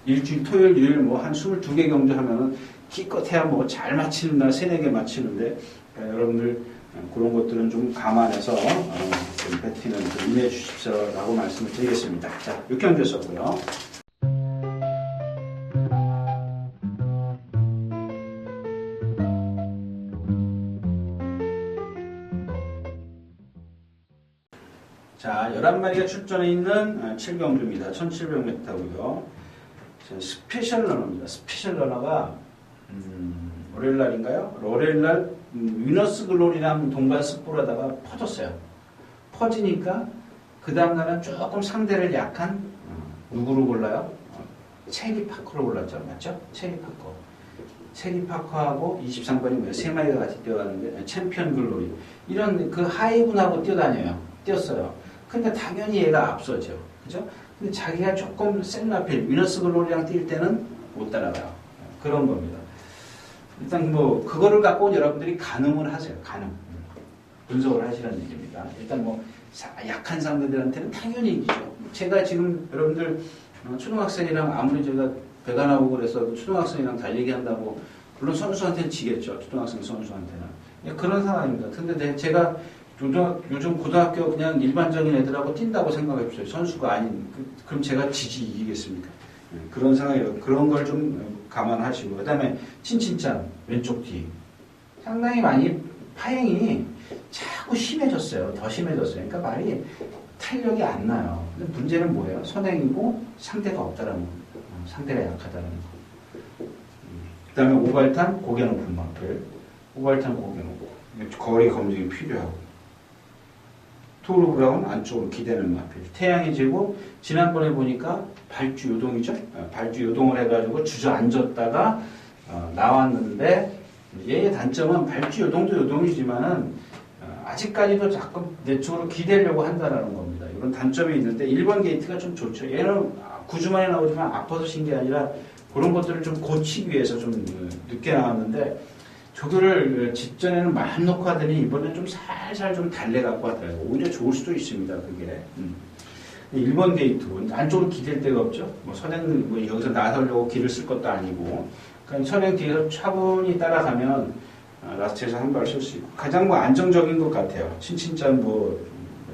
일주일 토요일 일요일 한 22개 경주 하면은 기껏해야 잘 맞히는 날 3-4개 맞히는데 여러분들 그런 것들은 좀 감안해서 배팅은 좀 임해 주십시오라고 말씀을 드리겠습니다. 자, 6경주였었고요. 자, 11마리가 출전해 있는 7경주입니다. 1700m고요. 스페셜 러너입니다. 스페셜 러너가 월요일 날인가요? 월요일 날 위너스 글로리라는 동반 습보로다가 퍼졌어요. 퍼지니까 그 다음날은 조금 상대를 약한 누구로 골라요? 체리 파커로 골랐죠. 맞죠? 체리 파커. 체리 파커하고 23번이 뭐예요? 세 마리가 같이 뛰어가는데 챔피언 글로리 이런 그 하이군하고 뛰었어요. 근데 당연히 얘가 앞서죠. 그죠? 근데 자기가 조금 센 라필 위너스 글로리랑 뛸 때는 못 따라가요. 그런 겁니다. 일단 뭐 그거를 갖고 여러분들이 가늠을 하세요. 가늠. 분석을 하시라는 얘기입니다. 일단 뭐 약한 상대들한테는 당연히 이기죠. 제가 지금 여러분들 초등학생이랑 아무리 제가 배가 나오고 그래서 초등학생이랑 달리기 한다고 물론 선수한테는 지겠죠. 초등학생 선수한테는. 그런 상황입니다. 근데 제가 요즘 고등학교 그냥 일반적인 애들하고 뛴다고 생각해 보세요. 선수가 아닌. 그럼 제가 이기겠습니까? 그런 상황이에요. 그런 걸 좀 감안하시고. 그 다음에 친친짠 왼쪽 뒤. 상당히 많이 파행이 자꾸 심해졌어요. 더 심해졌어요. 그러니까 말이 탄력이 안 나요. 근데 문제는 뭐예요? 선행이고 상대가 없다라는 겁니다. 상대가 약하다는 거. 그 다음에 오발탄, 고개 높은 마필. 오발탄, 고개 높고. 거리 검증이 필요하고. 토르 브라운, 안쪽으로 기대는 마필. 태양이 지고, 지난번에 보니까 발주 요동이죠? 발주 요동을 해가지고 주저앉았다가 나왔는데, 얘의 단점은 발주 요동도 요동이지만은, 아직까지도 자꾸 내 쪽으로 기대려고 한다는 겁니다. 이런 단점이 있는데, 1번 게이트가 좀 좋죠. 얘는 9주 만에 나오지만 아파서 신 게 아니라, 그런 것들을 좀 고치기 위해서 좀 늦게 나왔는데 조교를 직전에는 마음 놓고 하더니 이번엔 좀 살살 좀 달래갖고 하더라고요. 오히려 좋을 수도 있습니다. 그게 1번 게이트 안쪽으로 기댈 데가 없죠. 뭐 선행 뭐 여기서 나서려고 길을 쓸 것도 아니고 그러니까 선행 뒤에서 차분히 따라가면 라스트에서 한 발 쓸 수 있고 가장 뭐 안정적인 것 같아요. 친친짠 뭐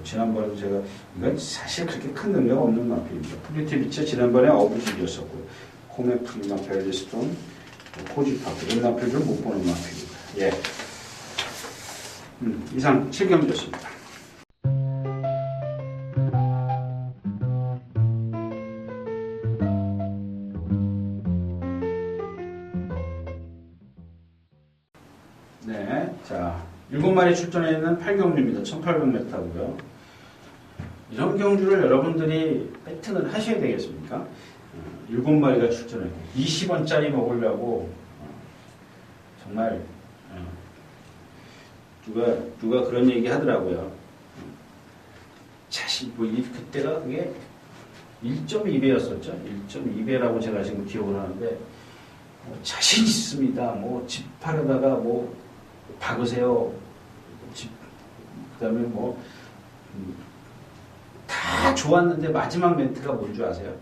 지난번에 제가 이건 사실 그렇게 큰 능력 없는 마필입니다. 프리티비치 지난번에 어부질이었었고 코메 프리마 벨리스톤 코지파크 이런 마필들 못 보는 마필입니다. 예. 이상 7경주였습니다. 네, 자 7마리 출전해 있는 8경주입니다. 1800m고요. 이런 경주를 여러분들이 배팅을 하셔야 되겠습니까? 7마리가 출전했고 20원짜리 먹으려고 정말 누가 그런 얘기 하더라고요. 자신 뭐 그때가 그게 1.2배였었죠. 1.2배라고 제가 지금 기억을 하는데 자신 있습니다. 뭐 집 팔아다가 뭐 박으세요. 그다음에 뭐 다 좋았는데 마지막 멘트가 뭔 줄 아세요?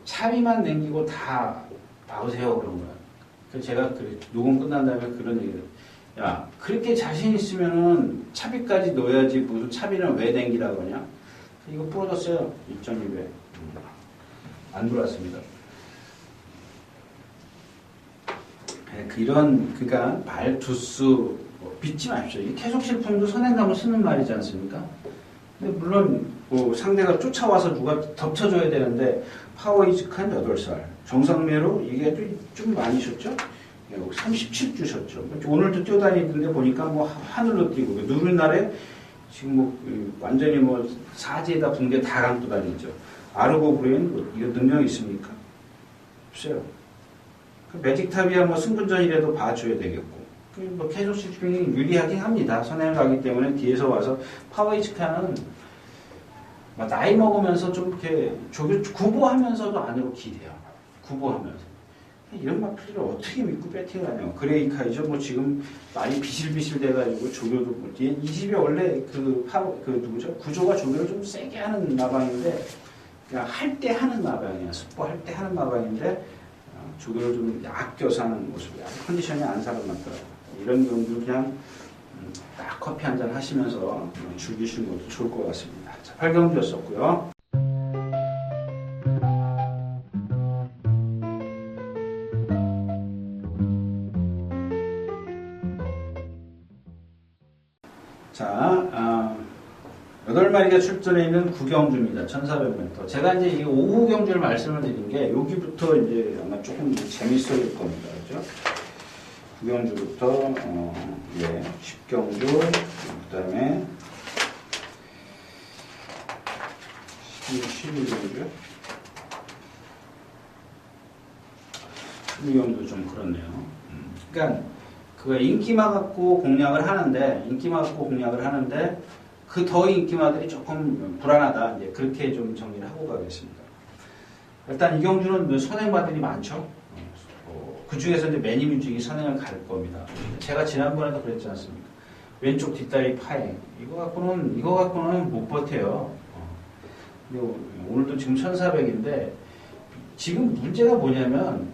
차비만 남기고 다 박으세요 그런 거야. 그래서 제가 녹음 끝난 다음에 그런 얘기를 야 그렇게 자신 있으면은 차비까지 넣어야지 무슨 차비는 왜 남기라고 그러냐? 이거 부러졌어요. 1.2배 안 돌았습니다. 그러니까 말 두수 믿지 마십시오. 이게 계속실품도 선행감을 쓰는 말이지 않습니까? 근데 물론 뭐 상대가 쫓아와서 누가 덮쳐줘야 되는데 파워이즈칸 8살 정상매로 이게 좀 많이 셨죠? 37주 셨죠. 오늘도 뛰어다니는데 보니까 뭐 하늘로 뛰고 누른 날에 지금 뭐 완전히 뭐 사지에다 붕대 다 감고 다니죠. 아르고 브레인 뭐 이거 능력 있습니까? 없어요. 매직탑이야 뭐 승분전이라도 봐줘야 되겠고 뭐 계속 실증이 유리하긴 합니다. 선행을 가기 때문에 뒤에서 와서 파워이즈칸은 나이 먹으면서 좀 이렇게 구보하면서도 안으로 기대요. 구보하면서 이런 마필을 어떻게 믿고 배팅을 하냐고. 그레이카이죠. 뭐 지금 많이 비실비실 돼가지고 조교도 뭐 이 집이 원래 누구죠? 구조가 조교를 좀 세게 하는 마방인데 그냥 할 때 하는 마방이야. 숙보할 때 하는 마방인데 조교를 좀 아껴서 하는 모습이야. 컨디션이 안 살아났더라고요. 이런 경우도 그냥 딱 커피 한잔 하시면서 즐기시는 것도 좋을 것 같습니다. 자, 8경주였었고요. 자, 8마리가 출전해 있는 9경주입니다. 1400m. 제가 이제 이 오후 경주를 말씀을 드린 게 여기부터 이제 아마 조금 재밌을 겁니다. 그죠? 9경주부터 10경주, 그 다음에 12경주. 12경주 좀 그렇네요. 그러니까 그 인기마 갖고 공략을 하는데 그 더 인기마들이 조금 불안하다. 이제 그렇게 좀 정리를 하고 가겠습니다. 일단 이경주는 선행마들이 많죠. 그 중에서 이제 매니뮤직이 선행을 갈 겁니다. 제가 지난번에도 그랬지 않습니까? 왼쪽 뒷다리 파행. 이거 갖고는 못 버텨요. 오늘도 지금 1400인데, 지금 문제가 뭐냐면,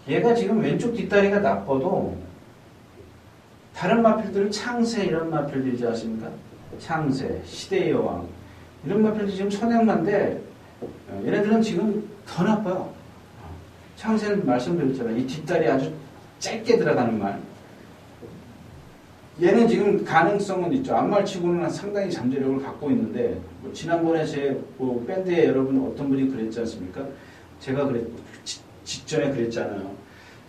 얘가 지금 왼쪽 뒷다리가 나빠도, 다른 마필들은 창세 이런 마필들이지 않습니까? 창세, 시대의 여왕. 이런 마필들이 지금 선행만데, 얘네들은 지금 더 나빠요. 창세는 말씀드렸잖아요. 이 뒷다리 아주 짧게 들어가는 말. 얘는 지금 가능성은 있죠. 앞말치고는 상당히 잠재력을 갖고 있는데, 뭐 지난번에 제 밴드에 여러분 어떤 분이 그랬지 않습니까? 제가 직전에 그랬잖아요.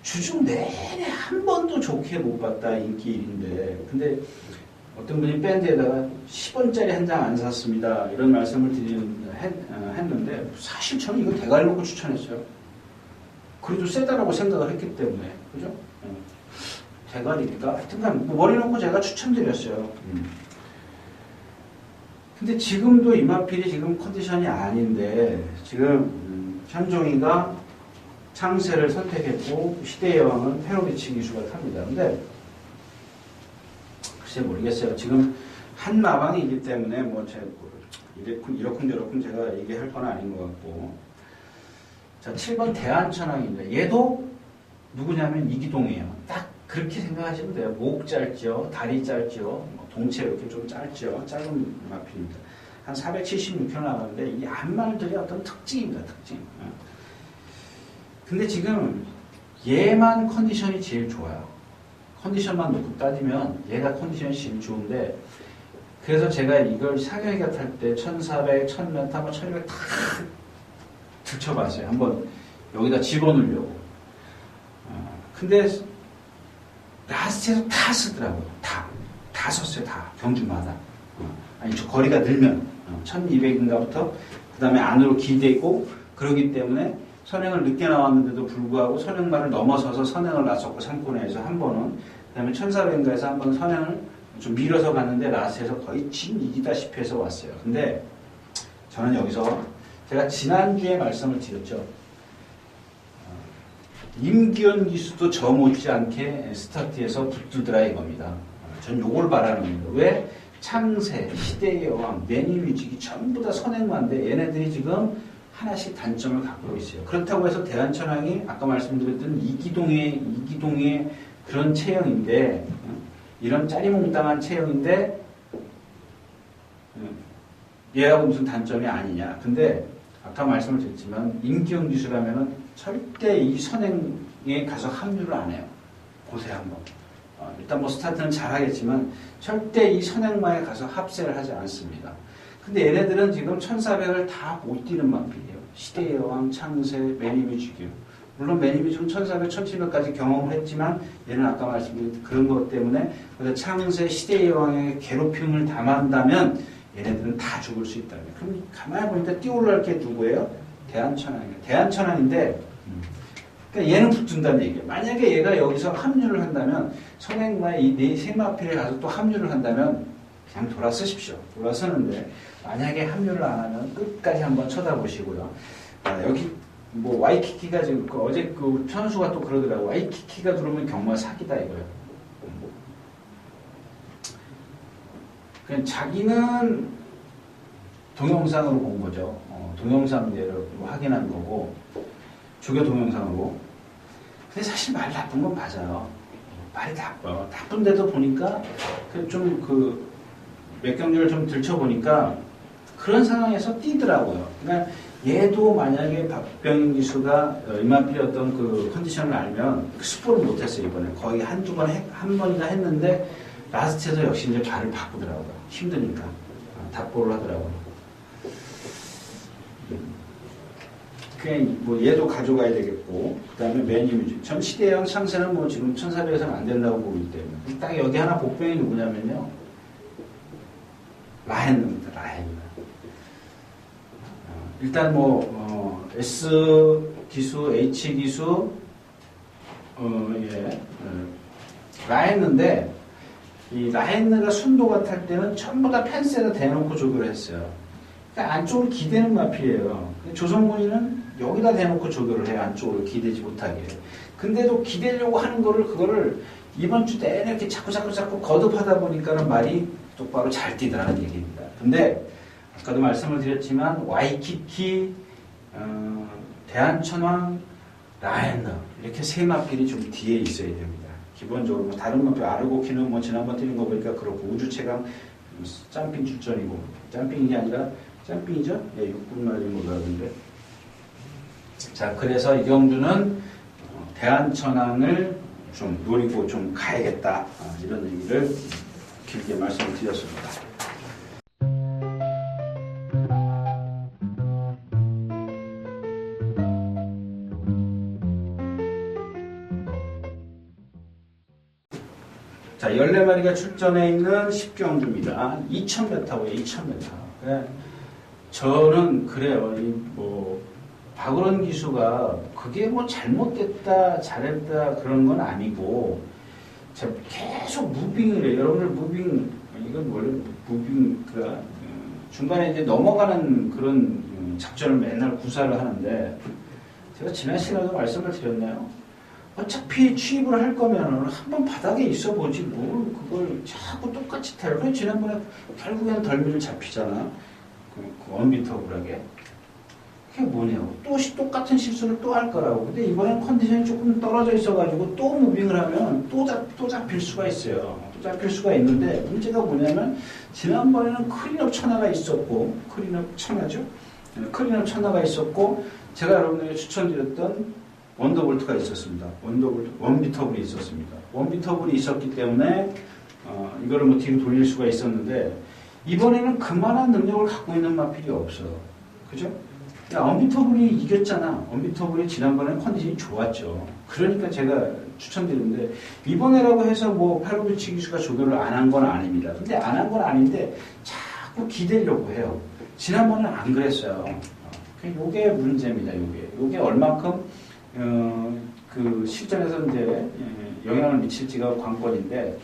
주중 내내 한 번도 좋게 못 봤다, 인기 1인데. 근데 어떤 분이 밴드에다가 10원짜리 한 장 안 샀습니다. 이런 말씀을 했는데, 사실 저는 이거 대가리 놓고 추천했어요. 그래도 세다라고 생각을 했기 때문에. 그죠? 대가리니까. 하여튼간, 머리 놓고 제가 추천드렸어요. 근데 지금도 이마필이 지금 컨디션이 아닌데, 지금, 현종이가 창세를 선택했고, 시대의 여왕은 페로비치 기수가 탑니다. 근데, 글쎄 모르겠어요. 지금 한 마방이기 때문에, 이러쿵저러쿵 제가 얘기할 건 아닌 것 같고. 자, 7번 대한천왕입니다. 얘도 누구냐면 이기동이에요. 딱 그렇게 생각하시면 돼요. 목 짧죠, 다리 짧죠, 동체 이렇게 좀 짧죠. 짧은 마필입니다. 한 476kg 나가는데 이 앞말들이 어떤 특징입니다. 특징. 근데 지금 얘만 컨디션이 제일 좋아요. 컨디션만 놓고 따지면 얘가 컨디션이 제일 좋은데, 그래서 제가 이걸 사경이가 탈 때 1400, 1000m, 1200 다 들춰봤어요. 한번 여기다 집어넣으려고. 근데 라스트에서 다 쓰더라고요. 다 썼어요. 다. 경주마다. 아니, 저 거리가 늘면 1200인가부터 그 다음에 안으로 기대고, 그러기 때문에 선행을 늦게 나왔는데도 불구하고 선행말을 넘어서서 선행을 나섰고, 3코너에서 한 번은, 그 다음에 1400인가에서 한 번 선행을 좀 밀어서 갔는데 라스트에서 거의 진 이기다시피 해서 왔어요. 근데 저는 여기서 제가 지난주에 말씀을 드렸죠. 임기현 기수도 저 못지않게 스타트에서 붙들더라 이겁니다. 전 요걸 바라는 겁니다. 왜? 창세, 시대의 여왕, 매니뮤직이 전부 다 선행만데 얘네들이 지금 하나씩 단점을 갖고 있어요. 그렇다고 해서 대한천왕이 아까 말씀드렸던 이기동의 그런 체형인데, 이런 짜리몽땅한 체형인데 얘하고 무슨 단점이 아니냐. 근데 아까 말씀을 드렸지만 임기영 기수라면은 절대 이 선행에 가서 합류를 안 해요. 보세요 한번. 일단 뭐 스타트는 잘하겠지만 절대 이 선행마에 가서 합세를 하지 않습니다. 근데 얘네들은 지금 1400을 다 못 뛰는 마필이에요. 시대의 여왕, 창세, 매니뮤직이요. 물론 매니뮤직은 1400, 1700까지 경험을 했지만 얘는 아까 말씀드린 그런 것 때문에 창세, 시대의 여왕의 괴롭힘을 담한다면 얘네들은 다 죽을 수 있다. 그럼 가만히 보니까 뛰어올라갈 게 누구예요? 대한천왕이에요. 대한천왕인데, 그러니까 얘는 붙는다는 얘기예요. 만약에 얘가 여기서 합류를 한다면, 선행마의 이 네 세마필에 가서 또 합류를 한다면, 그냥 돌아서십시오. 돌아서는데, 만약에 합류를 안 하면 끝까지 한번 쳐다보시고요. 여기, 와이키키가 지금, 어제 그 선수가 또 그러더라고요. 와이키키가 들어오면 정말 사기다 이거예요. 그냥 자기는 동영상으로 본 거죠. 동영상대로 확인한 거고, 조교 동영상으로. 근데 사실 말 나쁜 건 맞아요. 말이 나빠요. 나쁜데도 보니까 몇 경기를 좀 들춰보니까 그런 상황에서 뛰더라고요. 그러니까 얘도 만약에 박병인 기수가 이만필의 어떤 그 컨디션을 알면 스포를 못했어요. 이번에 거의 한 번이나 했는데 라스트에서 역시 이제 발을 바꾸더라고요. 힘드니까 탑볼을 하더라고요. 그냥 얘도 가져가야 되겠고, 그 다음에 매니뮤직. 전 시대형 창세는 지금 1400에서는 안 된다고 보기 때문에. 딱 여기 하나 복병이 누구냐면요. 라헨입니다. 라헨. 일단 S 기수, H 기수, 라헨느인데 이 라헨느가 순도가 탈 때는 전부 다 펜스에다 대놓고 조교를 했어요. 그러니까 안쪽으로 기대는 마필이에요. 조성문이는 여기다 대놓고 조교를 해요. 안쪽으로 기대지 못하게. 근데도 기대려고 하는 그거를 이번 주 내내 이렇게 자꾸 거듭하다 보니까는 말이 똑바로 잘 뛰더라는 얘기입니다. 근데 아까도 말씀을 드렸지만 와이키키, 대한천왕, 라헨느 이렇게 세 마필이 좀 뒤에 있어야 됩니다. 기본적으로 다른 마필 아르고키는 뭐 지난번 드린 거 보니까 그렇고 우주최강 짬핑 출전이고 짬핑이 게 아니라 짬핑이죠? 예, 육군 말인 걸로 하던데. 자, 그래서 이경주는 대한천왕을 좀 노리고 좀 가야겠다 이런 얘기를 길게 말씀을 드렸습니다. 자, 14마리가 출전해 있는 10경주입니다. 2000m고요, 2000m. 저는 그래요. 박으론 기수가 그게 뭐 잘못됐다, 잘했다 그런 건 아니고 계속 무빙을 해요. 여러분들 무빙, 이건 원래 무빙, 중간에 이제 넘어가는 그런 작전을 맨날 구사를 하는데 제가 지난 시간에도 말씀을 드렸나요? 어차피 취입을 할 거면은 한번 바닥에 있어 보지 뭘 그걸 자꾸 똑같이 탈. 그래 지난번에 결국에는 덜미를 잡히잖아. 그 언비터블하게. 그게 뭐냐고. 또 똑같은 실수를 또 할 거라고. 근데 이번엔 컨디션이 조금 떨어져 있어가지고 또 무빙을 하면 또 잡힐 수가 있어요. 또 잡힐 수가 있는데 문제가 뭐냐면 지난번에는 클린업 천하가 있었고 클린업 천하가 있었고 제가 여러분에게 추천드렸던 원더볼트가 있었습니다. 원비터블이 있었습니다. 원비터블이 있었기 때문에 이거를 뭐 뒤로 돌릴 수가 있었는데 이번에는 그만한 능력을 갖고 있는 마필이 없어. 그죠? 원비터블이 이겼잖아. 원비터블이 지난번에 컨디션이 좋았죠. 그러니까 제가 추천드리는데 이번에라고 해서 뭐 팔로비치 기수가 조교를 안 한 건 아닙니다. 근데 안 한 건 아닌데 자꾸 기대려고 해요. 지난번에는 안 그랬어요. 요게 문제입니다. 요게 얼만큼 그 실전에서 이제 영향을 미칠지가 관건인데,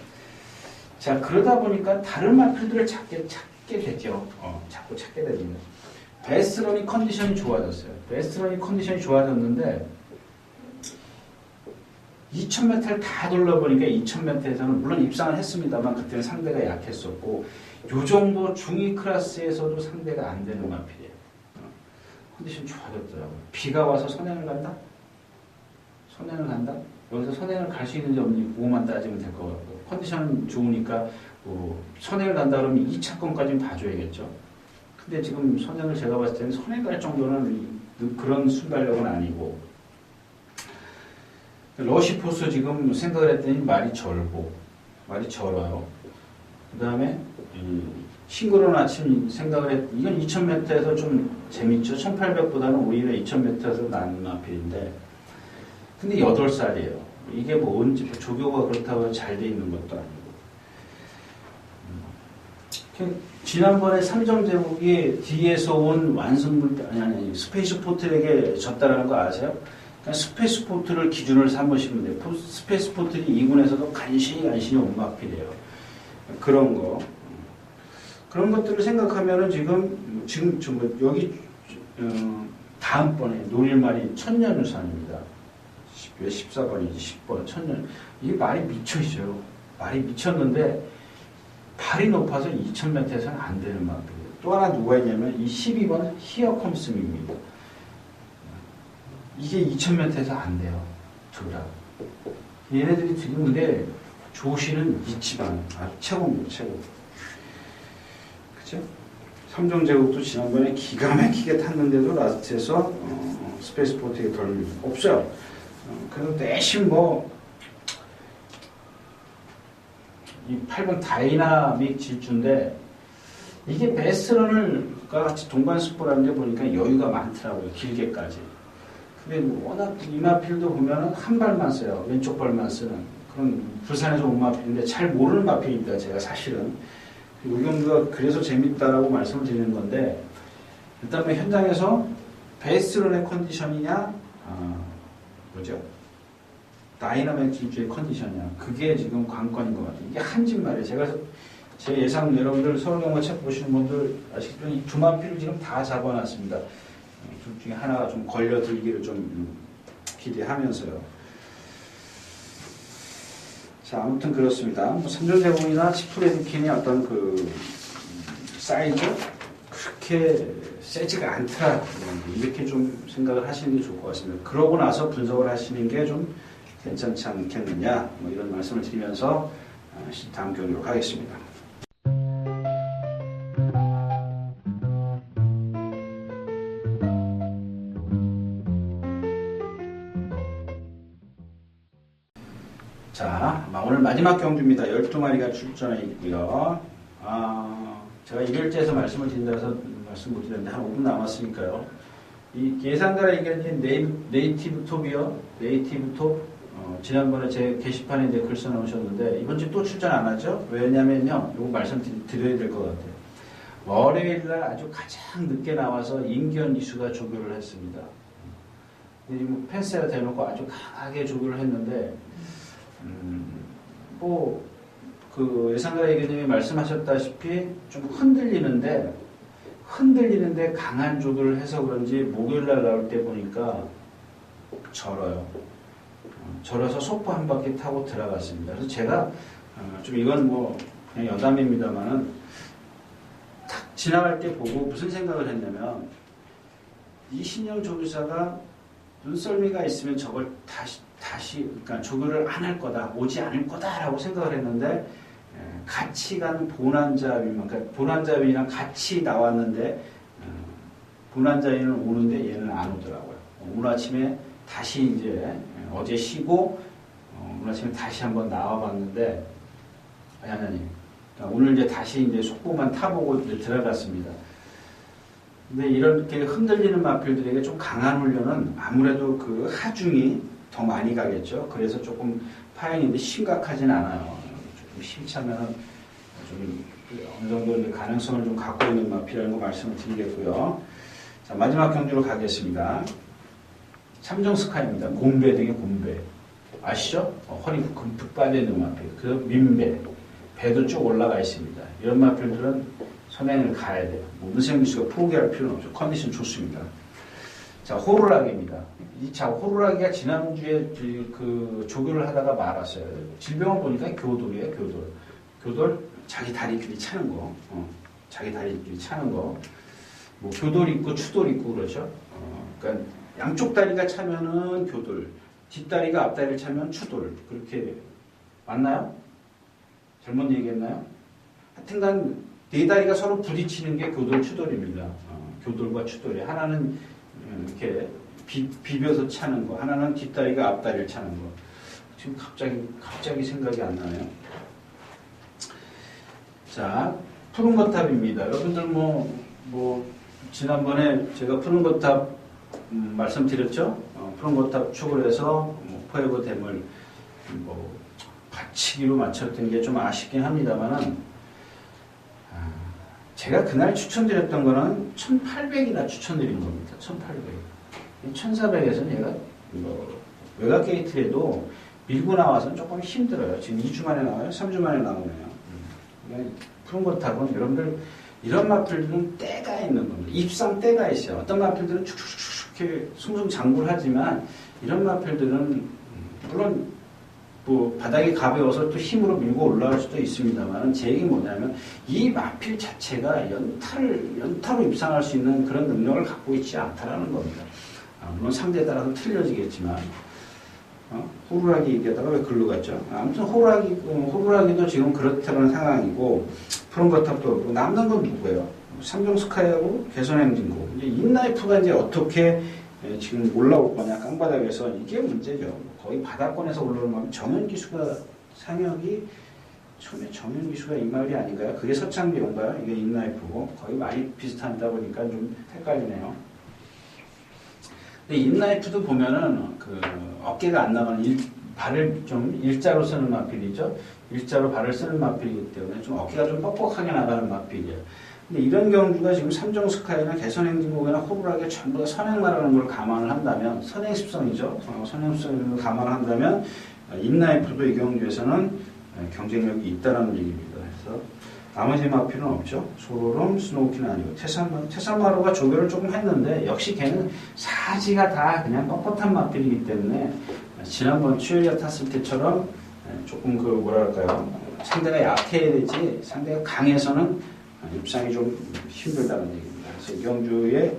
자, 그러다 보니까 다른 마필들을 찾게 되죠. 자꾸 찾게 됩니다. 베스런이 컨디션이 좋아졌어요. 베스런이 컨디션이 좋아졌는데, 2000m를 다 돌려보니까 2000m에서는 물론 입상을 했습니다만 그때는 상대가 약했었고, 요 정도 중위 클래스에서도 상대가 안 되는 마필이에요. 컨디션 좋아졌더라고요. 비가 와서 선행을 간다? 여기서 선행을 갈 수 있는지 없는지 그것만 따지면 될 것 같고 컨디션 좋으니까 선행을 간다 그러면 2차권까지는 봐줘야겠죠. 근데 지금 선행을 제가 봤을 때는 선행 갈 정도는 그런 순발력은 아니고 러시포스 지금 생각을 했더니 말이 절어요. 그 다음에 싱그러운 아침 생각을 했 이건 2000m에서 좀 재밌죠. 1800보다는 오히려 2000m에서 나은 마필인데 근데 8살이에요. 이게 뭐 언제 조교가 그렇다고 잘 돼 있는 것도 아니고. 지난번에 삼정제국이 뒤에서 온 스페이스 포틀에게 졌다라는 거 아세요? 그러니까 스페이스 포틀을 기준으로 삼으시면 돼요. 스페이스 포틀이 2군에서도 간신히 온 마필이에요. 그런 거. 그런 것들을 생각하면은 지금 여기 다음번에 노릴말이 천년유산입니다. 왜 14번이지? 10번, 천년. 이게 말이 미쳐 있어요. 말이 미쳤는데, 발이 높아서 2000m에서는 안 되는 마필이에요. 또 하나 누가 있냐면, 이 12번 히어컴스입니다. 이게 2000m에서 안 돼요. 둘 다. 얘네들이 지금 근데 조실은 있지만, 최고입니다, 최고. 그죠? 삼정제국도 지난번에 기가 막히게 탔는데도 라스트에서, 스페이스 포트에 덜 없어요. 그래서 대신 이 8번 다이나믹 질주인데 이게 베스런을 같이 동반 스포라는데 보니까 여유가 많더라고요. 길게까지. 근데 워낙 이 마필도 보면은 한 발만 써요. 왼쪽 발만 쓰는 그런 부산에서 온 마필인데 잘 모르는 마필입니다. 제가 사실은. 우경주가 그래서 재밌다라고 말씀을 드리는 건데 일단 뭐 현장에서 베스런의 컨디션이냐 뭐죠? 다이나믹 질주의 컨디션이야. 그게 지금 관건인 것 같아요. 이게 한집 말이에요. 제가 제 예상 여러분들 서울경마 책 보시는 분들 아시겠지만 이 두 마필을 지금 다 잡아놨습니다. 둘 중에 하나가 좀 걸려들기를 좀 기대하면서요. 자, 아무튼 그렇습니다. 뭐 3전 제공이나 치프레드킨이 어떤 그 사이즈 그렇게 세지가 않더라. 이렇게 좀 생각을 하시는 게 좋을 것 같습니다. 그러고 나서 분석을 하시는 게 좀 괜찮지 않겠느냐, 뭐 이런 말씀을 드리면서 다음 경기로 가겠습니다. 자, 오늘 마지막 경주입니다. 12마리가 출전해 있고요. 제가 1일째에서 말씀을 드린다 해서 말씀 못 드렸는데 한 5분 남았으니까요. 이 예상가라 이견인 네이티브 톱이요. 네이티브 톱. 지난번에 제 게시판에 이제 글 써놓으셨는데 이번 주 또 출전 안 하죠? 왜냐면요. 이거 말씀 드려야 될 것 같아요. 월요일날 아주 가장 늦게 나와서 임견 이수가 조교를 했습니다. 펜스가 대놓고 아주 강하게 조교를 했는데 그 예상가 예견님이 말씀하셨다시피 좀 흔들리는데 강한 조교를 해서 그런지 목요일날 나올 때 보니까 절어요. 절어서 소포 한 바퀴 타고 들어갔습니다. 그래서 제가 좀 이건 뭐 그냥 여담입니다만은 탁 지나갈 때 보고 무슨 생각을 했냐면 이신영 조교사가 눈썰미가 있으면 저걸 다시 그러니까 조교를 안 할 거다, 오지 않을 거다라고 생각을 했는데 같이 간 보난자위만, 그러니까 보난자위랑 같이 나왔는데 보난자위는 오는데 얘는 안 오더라고요. 오늘 아침에 다시 이제 어제 쉬고 오늘 아침에 다시 한번 나와봤는데 아니 오늘 이제 다시 이제 속보만 타보고 이제 들어갔습니다. 근데 이렇게 흔들리는 마필들에게 좀 강한 훈련은 아무래도 그 하중이 더 많이 가겠죠. 그래서 조금 파행인데 심각하진 않아요. 조금 심차면 좀 어느 정도 가능성을 좀 갖고 있는 마필이라는 거 말씀을 드리겠고요. 자, 마지막 경주로 가겠습니다. 삼정스카이입니다. 곰배 등의 곰배. 아시죠? 허리 금푹 빠져있는 마필. 그 민배. 배도 쭉 올라가 있습니다. 이런 마필들은 선행을 가야 돼요. 문세영 기수가 포기할 필요는 없죠. 컨디션 좋습니다. 자, 호루라기입니다. 자, 호루라기가 지난주에 그 조교를 하다가 말았어요. 질병을 보니까 교돌이에요, 교돌. 자기 다리끼리 차는 거. 자기 다리끼리 차는 거. 뭐, 교돌 있고, 추돌 있고, 그러죠. 그러니까, 양쪽 다리가 차면은 교돌, 뒷다리가 앞다리를 차면 추돌. 그렇게, 맞나요? 잘못 얘기했나요? 하여튼간, 네 다리가 서로 부딪히는 게 교돌, 추돌입니다. 교돌과 추돌이. 하나는 이렇게 비벼서 차는 거, 하나는 뒷다리가 앞다리를 차는 거. 지금 갑자기 생각이 안 나네요. 자, 푸른 거탑입니다. 여러분들 지난번에 제가 푸른 거탑 말씀드렸죠? 푸른 거탑 축을 해서 포에버 댐을 받치기로 맞췄던 게 좀 아쉽긴 합니다만은 제가 그날 추천드렸던 거는 1800이나 추천드린 겁니다. 1800. 1400에서는 얘가 외곽 게이트에도 밀고 나와서는 조금 힘들어요. 지금 2주 만에 나와요? 3주 만에 나오네요. 푸른 거탑은 여러분들 이런 마필들은 때가 있는 겁니다. 입상 때가 있어요. 어떤 마필들은 축축축 이렇게 숭숭장구를 하지만 이런 마필들은 물론 바닥이 가벼워서 또 힘으로 밀고 올라갈 수도 있습니다만 제 얘기는 뭐냐면 이 마필 자체가 연타로 입상할 수 있는 그런 능력을 갖고 있지 않다라는 겁니다. 물론 상대에 따라서 틀려지겠지만 호루라기 얘기하다가 왜 글로 갔죠? 아무튼 호루라기도 지금 그렇다는 상황이고 푸른 거탑도 그렇고 남는 건 누구예요? 삼종스카이하고 개선행진고 이제 인라이프가 이제 어떻게 지금 올라올 거냐 깡바닥에서 이게 문제죠. 거의 바닥권에서 올라오면 정현기수가 상혁이 처음에 정현기수가 이마을이 아닌가요? 그게 서창비인가요? 이게 인라이프고 거의 많이 비슷하다 보니까 좀 헷갈리네요. 근데 인라이프도 보면은 그 어깨가 안 나가는 발을 좀 일자로 쓰는 마필이죠. 일자로 발을 쓰는 마필이기 때문에 좀 어깨가 좀 뻑뻑하게 나가는 마필이에요. 근데 이런 경주가 지금 삼정스카이나 개선행진곡이나 호불하게 전부 다 선행마라는 걸 감안을 한다면, 선행습성이죠. 선행습성을 감안을 한다면, 인라이프도 이 경주에서는 경쟁력이 있다는 얘기입니다. 그래서 나머지 마필은 없죠. 소로롬, 스노우키는 아니고, 테산마루가 조별을 조금 했는데, 역시 걔는 사지가 다 그냥 뻣뻣한 마필이기 때문에, 지난번 추열이가 탔을 때처럼 조금 뭐랄까요. 상대가 약해야 되지, 상대가 강해서는 입상이 좀 힘들다는 얘기입니다. 그래서 이 경주의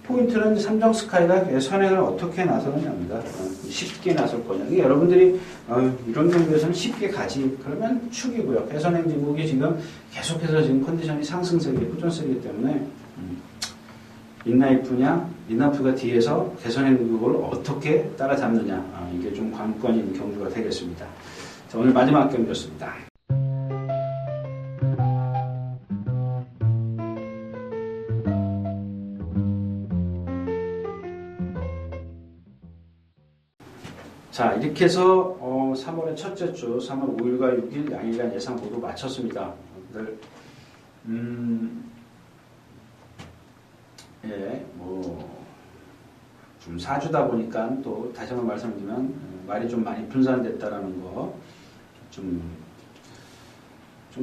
포인트는 삼정스카이가 선행을 어떻게 나서느냐입니다. 쉽게 나설 거냐. 여러분들이 이런 경주에서는 쉽게 가지. 그러면 축이고요. 개선행진국이 지금 계속해서 지금 컨디션이 상승세기, 호전세기 때문에 인나이프가 뒤에서 개선행진국을 어떻게 따라잡느냐. 이게 좀 관건인 경주가 되겠습니다. 자, 오늘 마지막 경주였습니다. 자, 이렇게 해서 3월의 첫째 주, 3월 5일과 6일 양일간 예상 모두 마쳤습니다. 여러분들, 예, 좀 사주다 보니까 또 다시 한번 말씀드리면 말이 좀 많이 분산됐다라는 거 좀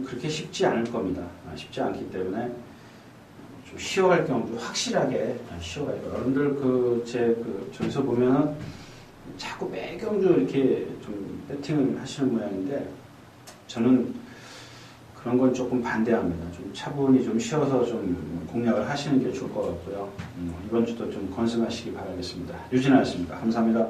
그렇게 쉽지 않을 겁니다. 쉽지 않기 때문에 좀 쉬어갈 경우 확실하게 쉬어가요. 여러분들 저기서 보면은 자꾸 매경주 이렇게 좀 배팅을 하시는 모양인데 저는 그런 건 조금 반대합니다. 좀 차분히 좀 쉬어서 좀 공략을 하시는 게 좋을 것 같고요. 이번 주도 좀 건승하시기 바라겠습니다. 유진아였습니다. 감사합니다.